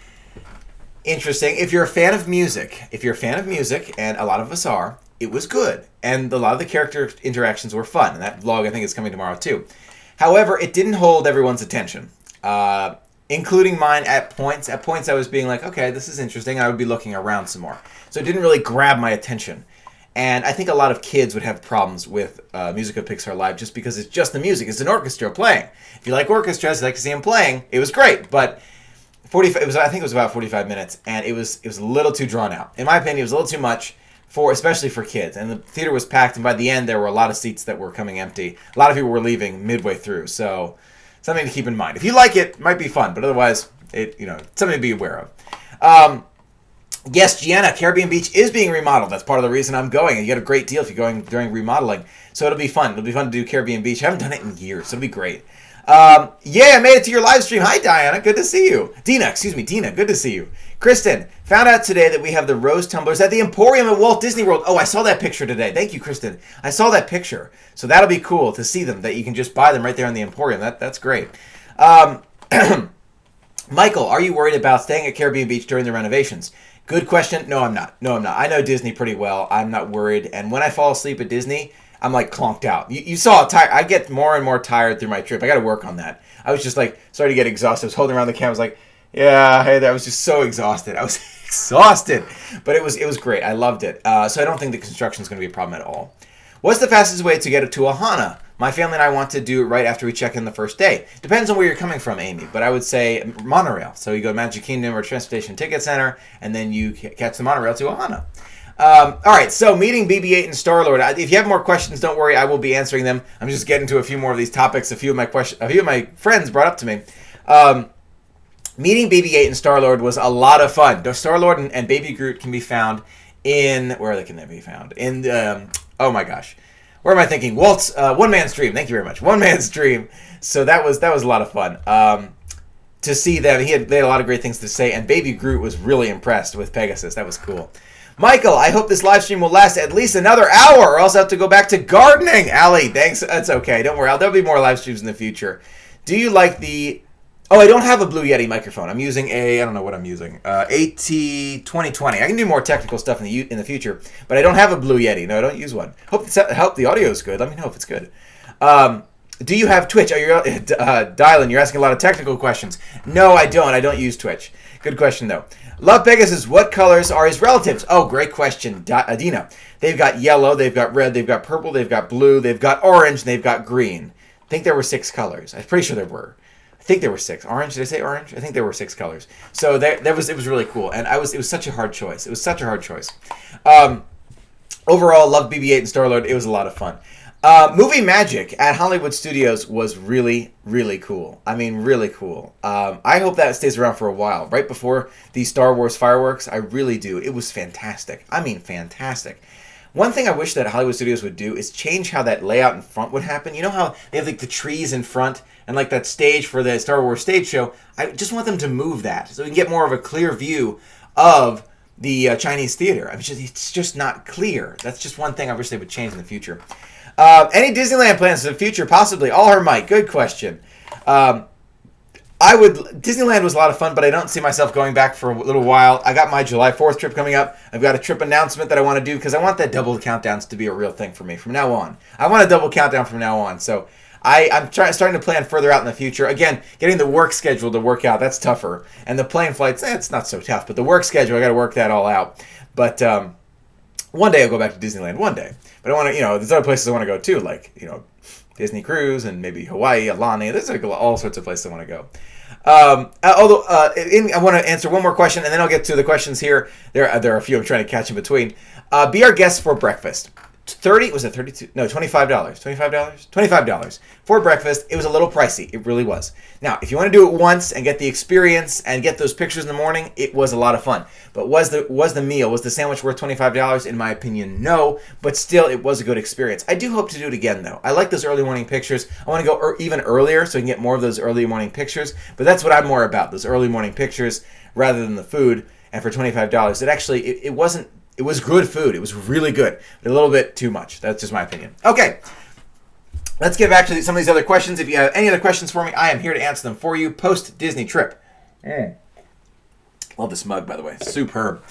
interesting. If you're a fan of music, and a lot of us are, it was good. And a lot of the character interactions were fun. And that vlog, I think, is coming tomorrow, too. However, it didn't hold everyone's attention, including mine at points. At points, I was being like, okay, this is interesting. I would be looking around some more. So it didn't really grab my attention. And I think a lot of kids would have problems with music of Pixar Live just because it's just the music. It's an orchestra playing. If you like orchestras, you like to see them playing. It was great, but I think it was about 45 minutes, and it was a little too drawn out. In my opinion, it was a little too much, especially for kids. And the theater was packed, and by the end, there were a lot of seats that were coming empty. A lot of people were leaving midway through, so something to keep in mind. If you like it might be fun, but otherwise, something to be aware of. Yes, Gianna, Caribbean Beach is being remodeled. That's part of the reason I'm going. You get a great deal if you're going during remodeling. So it'll be fun. It'll be fun to do Caribbean Beach. I haven't done it in years. It'll be great. I made it to your live stream. Hi, Diana. Good to see you. Dina, good to see you. Kristen, found out today that we have the rose tumblers at the Emporium at Walt Disney World. Oh, I saw that picture today. Thank you, Kristen. I saw that picture. So that'll be cool to see them, that you can just buy them right there in the Emporium. That's great. Michael, are you worried about staying at Caribbean Beach during the renovations? Good question. No, I'm not. I know Disney pretty well. I'm not worried. And when I fall asleep at Disney, I'm like clonked out. You saw I get more and more tired through my trip. I got to work on that. I was just like starting to get exhausted. I was holding around the camera. I was like, yeah, hey there. I was just so exhausted. I was exhausted. But it was great. I loved it. So I don't think the construction is going to be a problem at all. What's the fastest way to get to Ohana? My family and I want to do it right after we check in the first day. Depends on where you're coming from, Amy, but I would say monorail. So you go to Magic Kingdom or Transportation Ticket Center, and then you catch the monorail to Ohana. All right, so meeting BB-8 and Star-Lord. If you have more questions, don't worry, I will be answering them. I'm just getting to a few more of these topics. A few of my friends brought up to me. Meeting BB-8 and Star-Lord was a lot of fun. Star-Lord and Baby Groot can be found in can they be found? In oh my gosh. Where am I thinking? Walt's One Man's Dream. Thank you very much. One Man's Dream. So that was a lot of fun. To see them, they had a lot of great things to say, and Baby Groot was really impressed with Pegasus. That was cool. Michael, I hope this live stream will last at least another hour, or else I have to go back to gardening. Allie, thanks. That's okay. Don't worry. There'll be more live streams in the future. Do you like the... Oh, I don't have a Blue Yeti microphone. I'm using I don't know what I'm using. AT2020. I can do more technical stuff in the future, but I don't have a Blue Yeti. No, I don't use one. Hope the audio is good. Let me know if it's good. Do you have Twitch? Are you Dylan? You're asking a lot of technical questions. No, I don't. I don't use Twitch. Good question though. Love Pegasus. What colors are his relatives? Oh, great question, Adina. They've got yellow. They've got red. They've got purple. They've got blue. They've got orange. And they've got green. I think there were 6 colors. I'm pretty sure there were. I think there were 6. Orange? Did I say orange? I think there were 6 colors. So it was really cool, and it was such a hard choice. It was such a hard choice. Overall, loved BB-8 and Star-Lord. It was a lot of fun. Movie magic at Hollywood Studios was really, really cool. I mean, really cool. I hope that stays around for a while. Right before the Star Wars fireworks, I really do. It was fantastic. I mean, fantastic. One thing I wish that Hollywood Studios would do is change how that layout in front would happen. You know how they have like the trees in front and like that stage for the Star Wars stage show? I just want them to move that so we can get more of a clear view of the Chinese theater. I mean, it's just not clear. That's just one thing I wish they would change in the future. Any Disneyland plans in the future? Possibly. All her might. Good question. Disneyland was a lot of fun, but I don't see myself going back for a little while. I got my July 4th trip coming up. I've got a trip announcement that I want to do because I want that double countdowns to be a real thing for me from now on. I want a double countdown from now on. So I'm starting to plan further out in the future. Again, getting the work schedule to work out, that's tougher. And the plane flights, it's not so tough. But the work schedule, I got to work that all out. But one day I'll go back to Disneyland. One day. But I want to, there's other places I want to go too, like, Disney Cruise and maybe Hawaii, Alani. There's like all sorts of places I want to go. I want to answer one more question, and then I'll get to the questions here. There are a few I'm trying to catch in between. Be our guest for breakfast. $32? No, $25. $25 for breakfast. It was a little pricey. It really was. Now, if you want to do it once and get the experience and get those pictures in the morning, it was a lot of fun. But was the sandwich worth $25? In my opinion, no. But still, it was a good experience. I do hope to do it again, though. I like those early morning pictures. I want to go even earlier so we can get more of those early morning pictures. But that's what I'm more about, those early morning pictures rather than the food. And for $25, it wasn't. It was good food. It was really good. A little bit too much. That's just my opinion. Okay. Let's get back to some of these other questions. If you have any other questions for me, I am here to answer them for you. Post-Disney trip. Love this mug, by the way. Superb.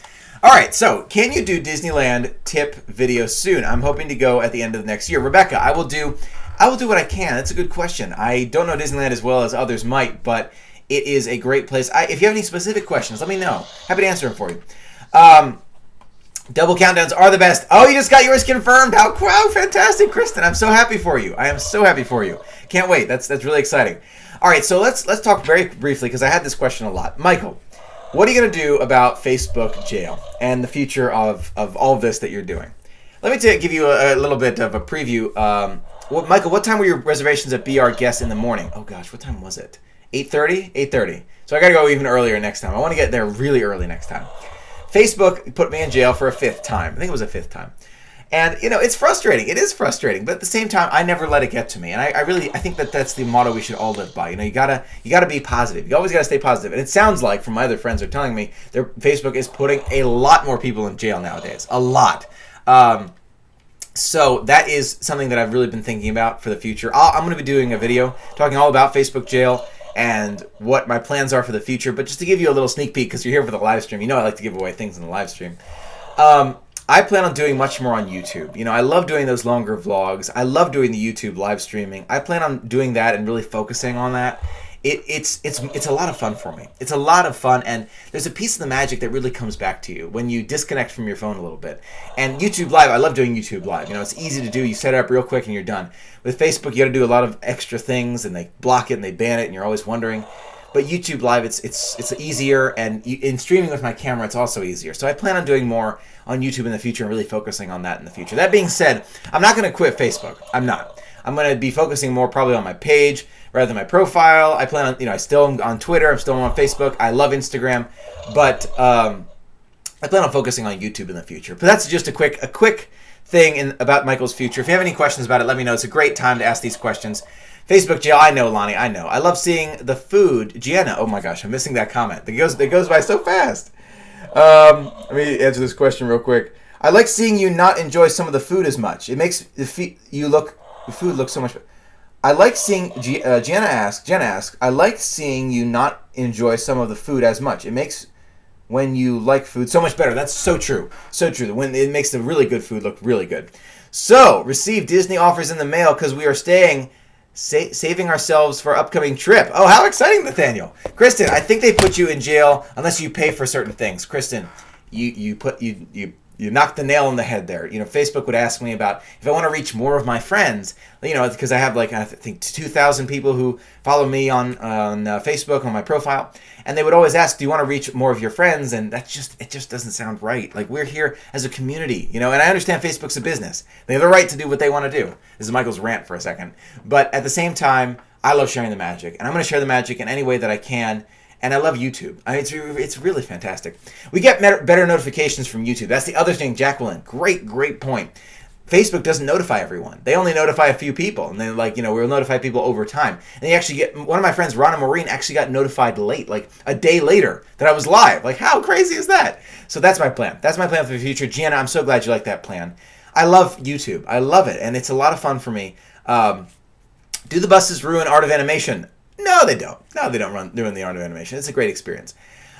All right. So, can you do Disneyland tip video soon? I'm hoping to go at the end of the next year. Rebecca, I will do what I can. That's a good question. I don't know Disneyland as well as others might, but it is a great place. If you have any specific questions, let me know. Happy to answer them for you. Double countdowns are the best. Oh, you just got yours confirmed. How fantastic, Kristen. I'm so happy for you. I am so happy for you. Can't wait. That's really exciting. All right, so let's talk very briefly because I had this question a lot. Michael, what are you going to do about Facebook jail and the future of all of this that you're doing? Let me give you a little bit of a preview. Michael, what time were your reservations at Be Our Guest in the morning? Oh, gosh, what time was it? 8:30? 8:30. So I got to go even earlier next time. I want to get there really early next time. Facebook put me in jail for a 5th time. I think it was a 5th time. And, it's frustrating. It is frustrating. But at the same time, I never let it get to me. And I think that's the motto we should all live by. You gotta be positive. You always gotta stay positive. And it sounds like, from my other friends are telling me, Facebook is putting a lot more people in jail nowadays. A lot. So that is something that I've really been thinking about for the future. I'm going to be doing a video talking all about Facebook jail and what my plans are for the future. But just to give you a little sneak peek, because you're here for the live stream, I like to give away things in the live stream. I plan on doing much more on YouTube. I love doing those longer vlogs. I love doing the YouTube live streaming. I plan on doing that and really focusing on that. It's a lot of fun for me. It's a lot of fun, and there's a piece of the magic that really comes back to you when you disconnect from your phone a little bit. And YouTube Live, I love doing YouTube Live. It's easy to do. You set it up real quick and you're done. With Facebook, you got to do a lot of extra things, and they block it and they ban it, and you're always wondering. But YouTube Live, it's easier, and in streaming with my camera, it's also easier. So I plan on doing more on YouTube in the future and really focusing on that in the future. That being said, I'm not going to quit Facebook. I'm not. I'm going to be focusing more probably on my page rather than my profile. I plan on, I still am on Twitter. I'm still on Facebook. I love Instagram, but I plan on focusing on YouTube in the future. But that's just a quick thing about Michael's future. If you have any questions about it, let me know. It's a great time to ask these questions. Facebook jail, I know, Lonnie, I know. I love seeing the food. Gianna, oh my gosh, I'm missing that comment. That goes by so fast. Let me answer this question real quick. I like seeing you not enjoy some of the food as much. It makes the food look so much better. I like seeing Jenna asks. I like seeing you not enjoy some of the food as much. It makes when you like food so much better. That's so true. So true. When it makes the really good food look really good. So, receive Disney offers in the mail because we are saving ourselves for upcoming trip. Oh, how exciting, Nathaniel. Kristen, I think they put you in jail unless you pay for certain things. Kristen, you knocked the nail on the head there. Facebook would ask me about if I want to reach more of my friends, because I have I think 2,000 people who follow me on Facebook on my profile, and they would always ask, do you want to reach more of your friends? And it just doesn't sound right. Like, we're here as a community, and I understand Facebook's a business. They have the right to do what they want to do. This is Michael's rant for a second. But at the same time, I love sharing the magic, and I'm going to share the magic in any way that I can. And I love YouTube. It's really fantastic. We get better notifications from YouTube. That's the other thing, Jacqueline. Great point. Facebook doesn't notify everyone. They only notify a few people. And then, we'll notify people over time. And they actually one of my friends, Ron and Maureen, actually got notified late, like a day later, that I was live. Like, how crazy is that? So that's my plan. That's my plan for the future. Gianna, I'm so glad you like that plan. I love YouTube. I love it. And it's a lot of fun for me. Do the buses ruin art of animation? No, they don't. No, they don't ruin the art of animation. It's a great experience.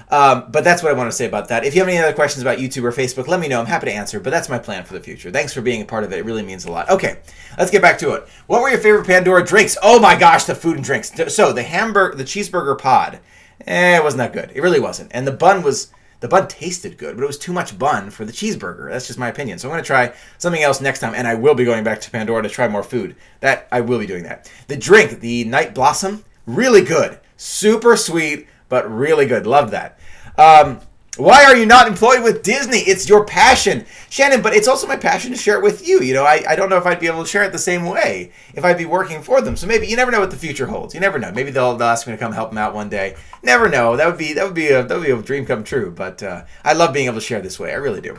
But that's what I want to say about that. If you have any other questions about YouTube or Facebook, let me know. I'm happy to answer, but that's my plan for the future. Thanks for being a part of it. It really means a lot. Okay, let's get back to it. What were your favorite Pandora drinks? Oh my gosh, the food and drinks. So the cheeseburger pod, it wasn't that good. It really wasn't. And the bun tasted good, but it was too much bun for the cheeseburger. That's just my opinion. So I'm going to try something else next time, and I will be going back to Pandora to try more food. I will be doing that. The drink, the Night Blossom, really good. Super sweet, but really good. Love that. Why are you not employed with Disney? It's your passion. Shannon, but it's also my passion to share it with you. I don't know if I'd be able to share it the same way if I'd be working for them. So maybe you never know what the future holds. You never know. Maybe they'll ask me to come help them out one day. Never know. That would be a dream come true. But I love being able to share this way. I really do.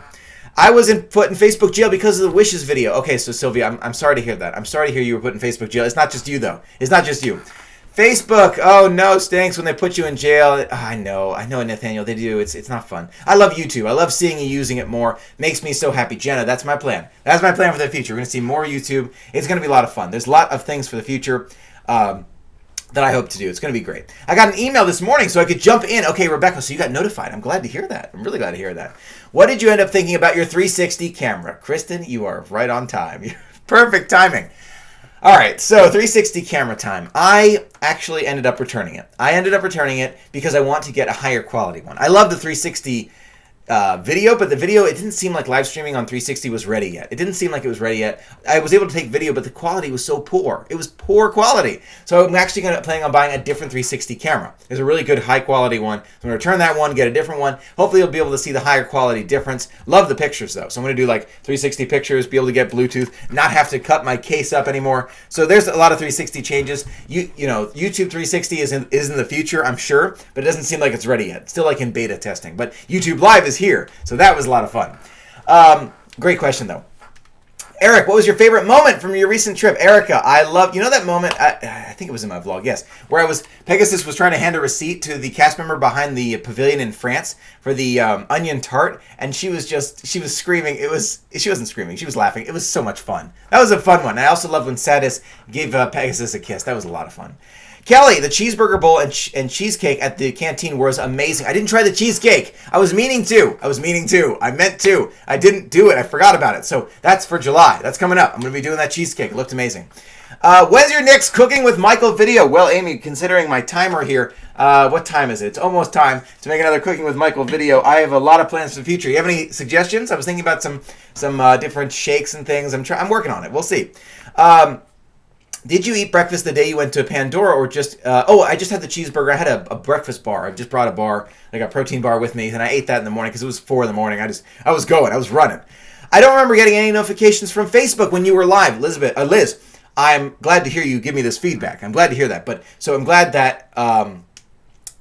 I was put in Facebook jail because of the Wishes video. Okay, so Sylvia, I'm sorry to hear that. I'm sorry to hear you were put in Facebook jail. It's not just you, though. It's not just you. Facebook, oh no, stinks when they put you in jail. I know, Nathaniel, they do. It's not fun. I love YouTube. I love seeing you using it more. Makes me so happy. Jenna, that's my plan. That's my plan for the future. We're going to see more YouTube. It's going to be a lot of fun. There's a lot of things for the future that I hope to do. It's going to be great. I got an email this morning so I could jump in. Okay, Rebecca, so you got notified. I'm glad to hear that. I'm really glad to hear that. What did you end up thinking about your 360 camera? Kristen, you are right on time. Perfect timing. All right, so 360 camera time. I actually ended up returning it. I ended up returning it because I want to get a higher quality one. I love the 360 video, but the video, it didn't seem like live streaming on 360 was ready yet. It didn't seem like it was ready yet. I was able to take video, but the quality was so poor. It was poor quality. So I'm actually planning on buying a different 360 camera. There's a really good high quality one. So I'm going to return that one, get a different one. Hopefully you'll be able to see the higher quality difference. Love the pictures though. So I'm going to do like 360 pictures, be able to get Bluetooth, not have to cut my case up anymore. So there's a lot of 360 changes. YouTube 360 is in the future, I'm sure, but it doesn't seem like it's ready yet. It's still like in beta testing. But YouTube Live is here. So that was a lot of fun. Great question, though. Eric, what was your favorite moment from your recent trip? Erica, I love, that moment, I think it was in my vlog, yes, where Pegasus was trying to hand a receipt to the cast member behind the pavilion in France for the onion tart, and she was screaming. She wasn't screaming, she was laughing. It was so much fun. That was a fun one. I also loved when Sadis gave Pegasus a kiss. That was a lot of fun. Kelly, the cheeseburger bowl and cheesecake at the canteen was amazing. I didn't try the cheesecake. I was meaning to. I meant to. I didn't do it. I forgot about it. So that's for July. That's coming up. I'm going to be doing that cheesecake. It looked amazing. When's your next Cooking with Michael video? Well, Amy, considering my timer here, what time is it? It's almost time to make another Cooking with Michael video. I have a lot of plans for the future. You have any suggestions? I was thinking about some different shakes and things. I'm working on it. We'll see. Did you eat breakfast the day you went to Pandora or just... I just had the cheeseburger. I had a breakfast bar. I just brought a bar, like a protein bar with me, and I ate that in the morning because it was 4 in the morning. I was running. I don't remember getting any notifications from Facebook when you were live. Liz, I'm glad to hear you give me this feedback. I'm glad to hear that. So I'm glad that...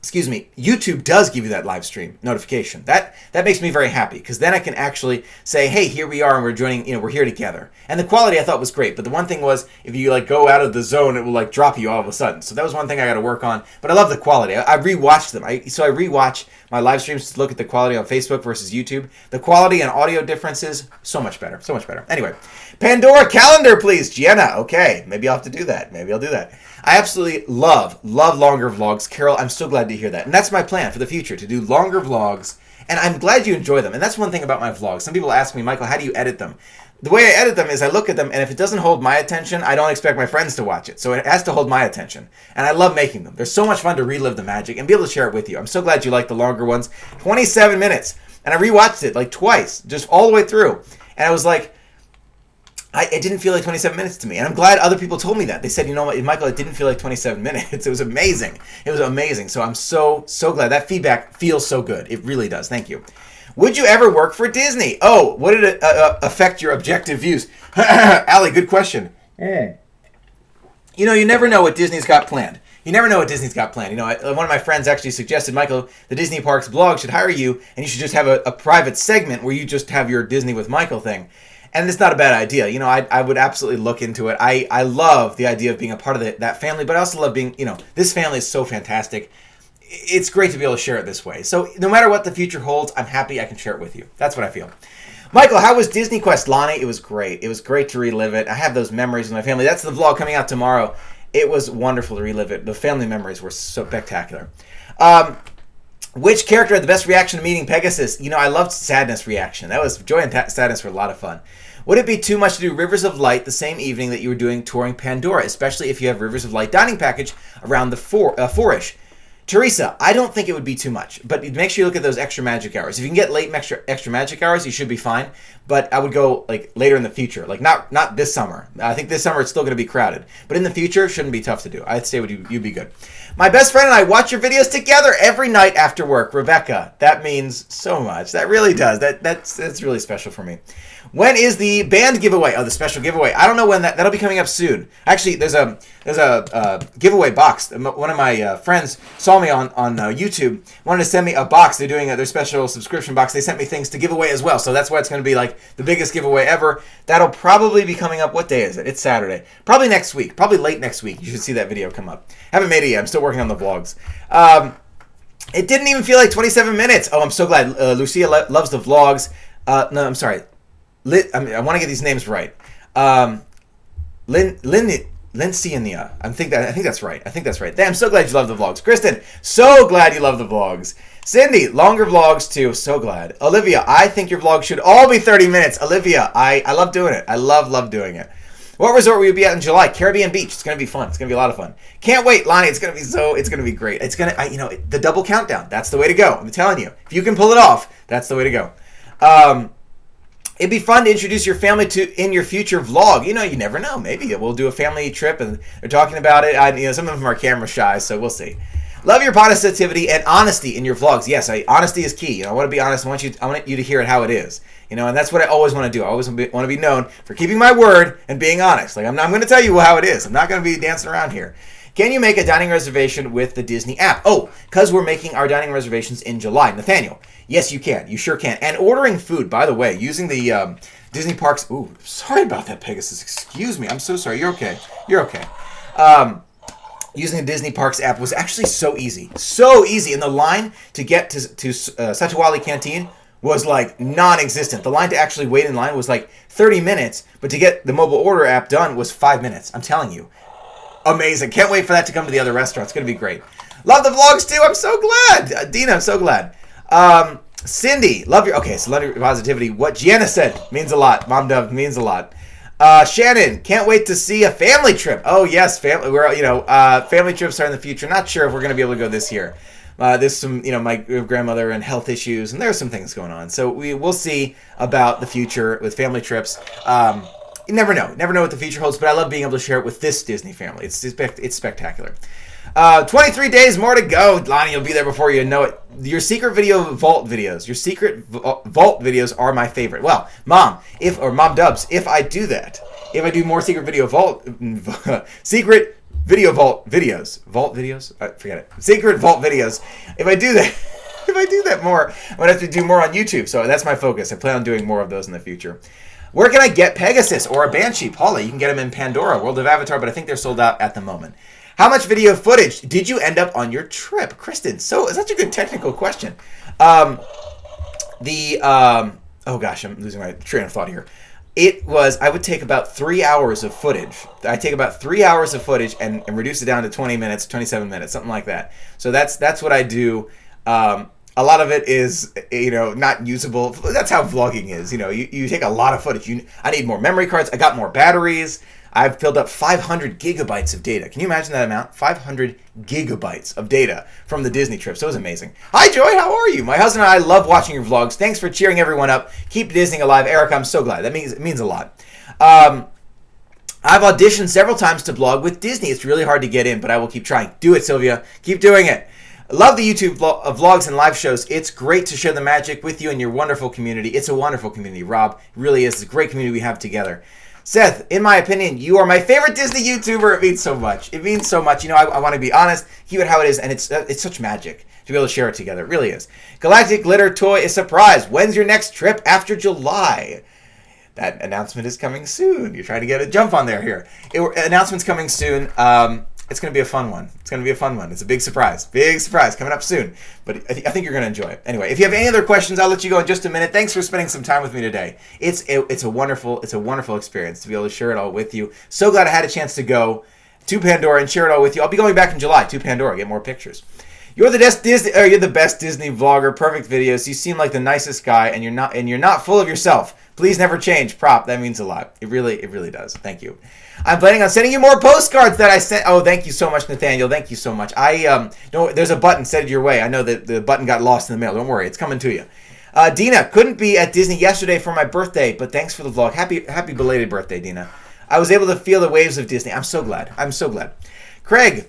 YouTube does give you that live stream notification. That makes me very happy because then I can actually say, hey, here we are and we're joining, we're here together. And the quality I thought was great, but the one thing was if you go out of the zone, it will drop you all of a sudden. So that was one thing I got to work on, but I love the quality. I rewatched them. I rewatch my live streams to look at the quality on Facebook versus YouTube. The quality and audio differences, so much better. So much better. Anyway, Pandora calendar, please. Gianna, okay. Maybe I'll have to do that. Maybe I'll do that. I absolutely love longer vlogs. Carol, I'm so glad to hear that. And that's my plan for the future, to do longer vlogs. And I'm glad you enjoy them. And that's one thing about my vlogs. Some people ask me, Michael, how do you edit them? The way I edit them is I look at them, and if it doesn't hold my attention, I don't expect my friends to watch it. So it has to hold my attention. And I love making them. They're so much fun to relive the magic and be able to share it with you. I'm so glad you like the longer ones. 27 minutes. And I rewatched it like twice, just all the way through. And I was like, it didn't feel like 27 minutes to me. And I'm glad other people told me that. They said, you know what, Michael, it didn't feel like 27 minutes. It was amazing. It was amazing. So I'm so glad. That feedback feels so good. It really does. Thank you. Would you ever work for Disney? Oh, would it affect your objective views? Allie, good question. You know, you never know what Disney's got planned. You never know what Disney's got planned. You know, one of my friends actually suggested, Michael, the Disney Parks blog should hire you, and you should just have a private segment where you just have your Disney with Michael thing. And it's not a bad idea. You know, I would absolutely look into it. I love the idea of being a part of that family, but I also love being, you know, this family is so fantastic. It's great to be able to share it this way. So no matter what the future holds, I'm happy I can share it with you. That's what I feel. Michael, how was Disney Quest? Lonnie, it was great. It was great to relive it. I have those memories with my family. That's the vlog coming out tomorrow. It was wonderful to relive it. The family memories were so spectacular. Which character had the best reaction to meeting Pegasus? You know, I loved Sadness' reaction. That was, Joy and Sadness were a lot of fun. Would it be too much to do Rivers of Light the same evening that you were doing touring Pandora, especially if you have Rivers of Light dining package around the 4-ish? Teresa, I don't think it would be too much, but make sure you look at those extra magic hours. If you can get late extra magic hours, you should be fine. But I would go like later in the future, like not this summer. I think this summer it's still going to be crowded, but in the future, it shouldn't be tough to do. I'd say you'd be good. My best friend and I watch your videos together every night after work. Rebecca, that means so much. That really does. That's really special for me. When is the band giveaway? Oh, the special giveaway. I don't know when that'll be coming up soon. Actually, there's a giveaway box. One of my friends saw me on YouTube, wanted to send me a box. They're doing their special subscription box. They sent me things to give away as well. So that's why it's going to be like the biggest giveaway ever. That'll probably be coming up. What day is it? It's Saturday. Probably next week. Probably late next week. You should see that video come up. Haven't made it yet. I'm still working on the vlogs. It didn't even feel like 27 minutes. Oh, I'm so glad. Lucia loves the vlogs. No, I'm sorry. I want to get these names right. Linciania. I think that's right. I'm so glad you love the vlogs. Kristen, so glad you love the vlogs. Cindy, longer vlogs too. So glad. Olivia, I think your vlogs should all be 30 minutes. Olivia, I love doing it. I love doing it. What resort will you be at in July? Caribbean Beach. It's gonna be fun. It's gonna be a lot of fun. Can't wait, Lonnie. It's gonna be great. It's gonna, the double countdown. That's the way to go. I'm telling you. If you can pull it off, that's the way to go. It'd be fun to introduce your family in your future vlog. You know, you never know. Maybe we'll do a family trip and they're talking about it. Some of them are camera shy, so we'll see. Love your positivity and honesty in your vlogs. Yes, honesty is key. I want to be honest. I want you to hear it how it is. And that's what I always want to do. I always want to be known for keeping my word and being honest. Like I'm going to tell you how it is. I'm not going to be dancing around here. Can you make a dining reservation with the Disney app? Oh, because we're making our dining reservations in July. Nathaniel, yes, you can. You sure can. And ordering food, by the way, using the Disney Parks. Ooh, sorry about that, Pegasus. Excuse me. I'm so sorry. You're okay. Using the Disney Parks app was actually so easy. So easy. And the line to get to Satawali Canteen was like non-existent. The line to actually wait in line was like 30 minutes, but to get the mobile order app done was 5 minutes. I'm telling you. Amazing. Can't wait for that to come to the other restaurants. It's going to be great. Love the vlogs too. I'm so glad. Dina, I'm so glad. Cindy, love your positivity. What Gianna said means a lot. Mom Dove means a lot. Shannon, can't wait to see a family trip. Oh yes, family trips are in the future. Not sure if we're going to be able to go this year. There's some, my grandmother and health issues, and there's some things going on. So we'll see about the future with family trips. You never know what the future holds, but I love being able to share it with this Disney family. It's spectacular. 23 days more to go. Lonnie, you'll be there before you know it. Your secret vault videos are my favorite. Well, Mom Dubs, if I do that, if I do more secret video vault videos, forget it. Secret vault videos. If I do that more, I'm gonna have to do more on YouTube. So that's my focus. I plan on doing more of those in the future. Where can I get Pegasus or a Banshee? Paula, you can get them in Pandora, World of Avatar, but I think they're sold out at the moment. How much video footage did you end up on your trip? Kristen, so such a good technical question. Oh gosh, I'm losing my train of thought here. I would take about 3 hours of footage. I take about 3 hours of footage and reduce it down to 20 minutes, 27 minutes, something like that. So that's what I do. A lot of it is, not usable. That's how vlogging is. You take a lot of footage. I need more memory cards. I got more batteries. I've filled up 500 gigabytes of data. Can you imagine that amount? 500 gigabytes of data from the Disney trip. So it was amazing. Hi, Joy. How are you? My husband and I love watching your vlogs. Thanks for cheering everyone up. Keep Disney alive. Erica, I'm so glad. It means a lot. I've auditioned several times to vlog with Disney. It's really hard to get in, but I will keep trying. Do it, Sylvia. Keep doing it. Love the YouTube vlogs and live shows. It's great to share the magic with you and your wonderful community. It's a wonderful community, Rob. It really is. It's a great community we have together. Seth, in my opinion, you are my favorite Disney YouTuber. It means so much. It means so much. I want to be honest, keep it how it is, and it's such magic to be able to share it together. It really is. Galactic Glitter Toy is surprised. When's your next trip after July? That announcement is coming soon. You're trying to get a jump on there here. Announcement's coming soon. It's going to be a fun one. It's a big surprise. Big surprise coming up soon. But I think you're going to enjoy it. Anyway, if you have any other questions, I'll let you go in just a minute. Thanks for spending some time with me today. It's a wonderful experience to be able to share it all with you. So glad I had a chance to go to Pandora and share it all with you. I'll be going back in July to Pandora, get more pictures. You're the best Disney vlogger. Perfect videos. You seem like the nicest guy, and you're not full of yourself. Please never change. Prop. That means a lot. It really does. Thank you. I'm planning on sending you more postcards that I sent. Oh, thank you so much, Nathaniel. Thank you so much. There's a button set your way. I know that the button got lost in the mail. Don't worry, it's coming to you. Dina, couldn't be at Disney yesterday for my birthday, but thanks for the vlog. Happy belated birthday, Dina. I was able to feel the waves of Disney. I'm so glad. Craig,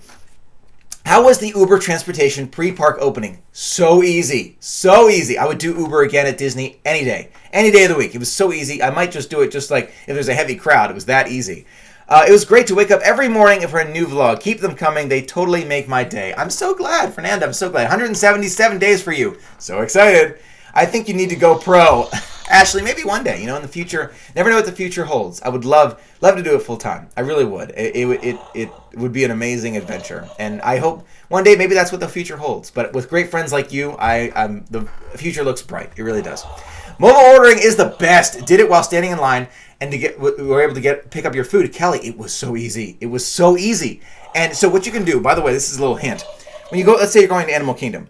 how was the Uber transportation pre-park opening? So easy. I would do Uber again at Disney any day of the week. It was so easy. I might just do it just like if there's a heavy crowd. It was that easy. It was great to wake up every morning for a new vlog. Keep them coming. They totally make my day. I'm so glad, Fernanda. I'm so glad. 177 days for you. So excited. I think you need to go pro. Ashley, maybe one day, in the future. Never know what the future holds. I would love to do it full time. I really would. It would be an amazing adventure. And I hope one day maybe that's what the future holds. But with great friends like you, the future looks bright. It really does. Mobile ordering is the best. Did it while standing in line, and we were able to pick up your food. Kelly, it was so easy. And so what you can do, by the way, this is a little hint. When you go, let's say you're going to Animal Kingdom,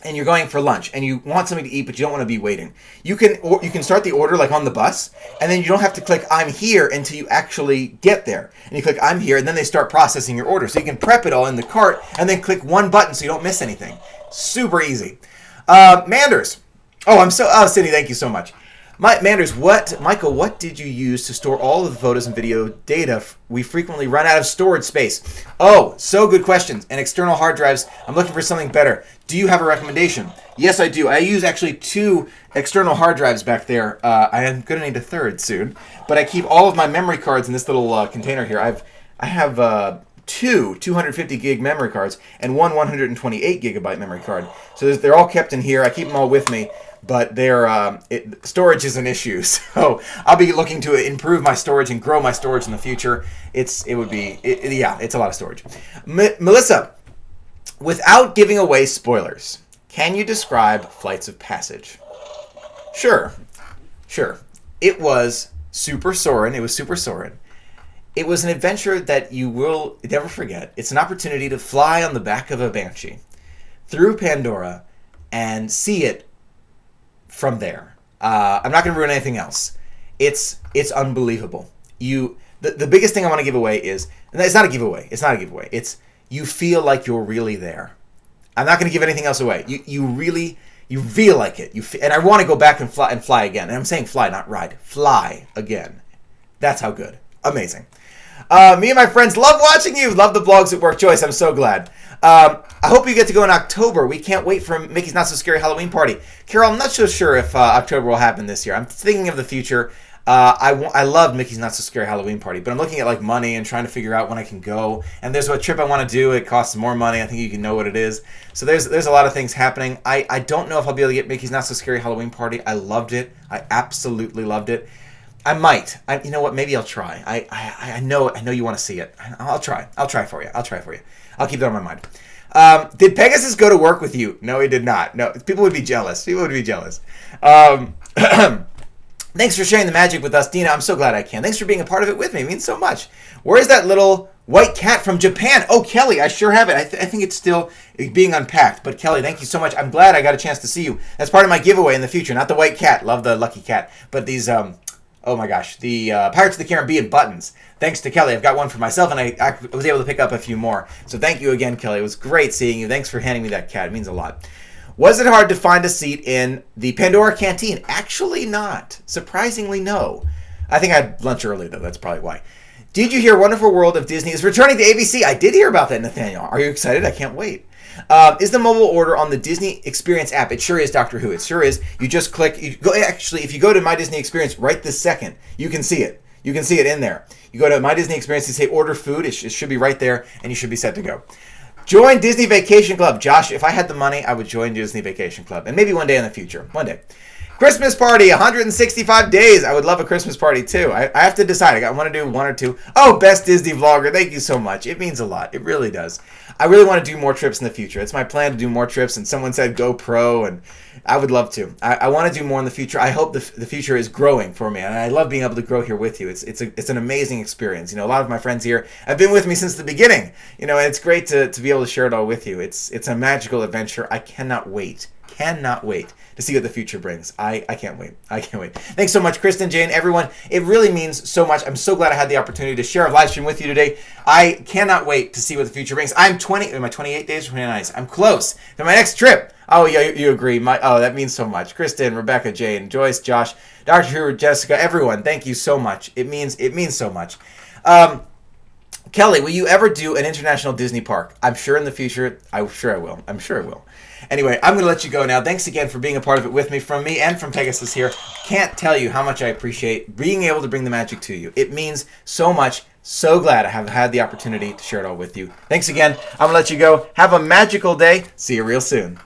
and you're going for lunch, and you want something to eat, but you don't want to be waiting. You can start the order like on the bus, and then you don't have to click I'm here until you actually get there. And you click I'm here, and then they start processing your order. So you can prep it all in the cart, and then click one button so you don't miss anything. Super easy. Manders. Cindy, thank you so much. Manders, Michael, what did you use to store all of the photos and video data? We frequently run out of storage space. Oh, so good questions. And external hard drives, I'm looking for something better. Do you have a recommendation? Yes, I do. I use actually 2 external hard drives back there. I am going to need a third soon. But I keep all of my memory cards in this little container here. I have 2 250 gig memory cards and one 128 gigabyte memory card. So they're all kept in here. I keep them all with me. But storage is an issue, so I'll be looking to improve my storage and grow my storage in the future. It's a lot of storage. Melissa, without giving away spoilers, can you describe Flights of Passage? Sure. It was Super Soarin'. It was an adventure that you will never forget. It's an opportunity to fly on the back of a Banshee through Pandora and see it from there. I'm not going to ruin anything else. It's unbelievable. The biggest thing I want to give away is, and it's not a giveaway. It's you feel like you're really there. I'm not going to give anything else away. You feel like it. And I want to go back and fly again. And I'm saying fly, not ride. Fly again. That's how good. Amazing. Me and my friends love watching you. Love the vlogs at work. Joyce, I'm so glad. I hope you get to go in October. We can't wait for Mickey's Not So Scary Halloween Party. Carol, I'm not so sure if October will happen this year. I'm thinking of the future. I love Mickey's Not So Scary Halloween Party, but I'm looking at money and trying to figure out when I can go. And there's a trip I want to do. It costs more money. I think you can know what it is. So there's a lot of things happening. I don't know if I'll be able to get Mickey's Not So Scary Halloween Party. I loved it. I absolutely loved it. I might. You know what? Maybe I'll try. I know you want to see it. I'll try. I'll try for you. I'll keep that on my mind. Did Pegasus go to work with you? No, he did not. No, people would be jealous. Thanks for sharing the magic with us, Dina. I'm so glad I can. Thanks for being a part of it with me. It means so much. Where is that little white cat from Japan? Oh, Kelly, I sure have it. I think it's still being unpacked. But Kelly, thank you so much. I'm glad I got a chance to see you. That's part of my giveaway in the future. Not the white cat. Love the lucky cat. But these, oh my gosh, the Pirates of the Caribbean buttons. Thanks to Kelly. I've got one for myself, and I was able to pick up a few more. So thank you again, Kelly. It was great seeing you. Thanks for handing me that cat. It means a lot. Was it hard to find a seat in the Pandora canteen? Actually not. Surprisingly, no. I think I had lunch early, though. That's probably why. Did you hear Wonderful World of Disney is returning to ABC? I did hear about that, Nathaniel. Are you excited? I can't wait. Is the mobile order on the Disney Experience app? It sure is, Doctor Who. It sure is. You just click. Actually, if you go to My Disney Experience right this second, you can see it. You can see it in there. You go to My Disney Experience, you say order food. It should be right there, and you should be set to go. Join Disney Vacation Club. Josh, if I had the money, I would join Disney Vacation Club. And maybe one day in the future. One day. Christmas party, 165 days. I would love a Christmas party, too. I have to decide. I want to do one or two. Oh, best Disney vlogger. Thank you so much. It means a lot. It really does. I really want to do more trips in the future. It's my plan to do more trips. And someone said GoPro, and I would love to. I want to do more in the future. I hope the future is growing for me. And I love being able to grow here with you. It's an amazing experience. You know, a lot of my friends here have been with me since the beginning. You know, and it's great to be able to share it all with you. It's a magical adventure. I cannot wait. To see what the future brings. I can't wait. Thanks so much, Kristen, Jane, everyone. It really means so much. I'm so glad I had the opportunity to share a live stream with you today. I cannot wait to see what the future brings. I'm 28 days or 29 days. I'm close to my next trip. Oh, yeah, you agree. That means so much. Kristen, Rebecca, Jane, Joyce, Josh, Dr. Who, Jessica, everyone, thank you so much. It means so much. Kelly, will you ever do an international Disney park? I'm sure in the future. I'm sure I will. Anyway, I'm going to let you go now. Thanks again for being a part of it with me, from me and from Pegasus here. Can't tell you how much I appreciate being able to bring the magic to you. It means so much. So glad I have had the opportunity to share it all with you. Thanks again. I'm going to let you go. Have a magical day. See you real soon.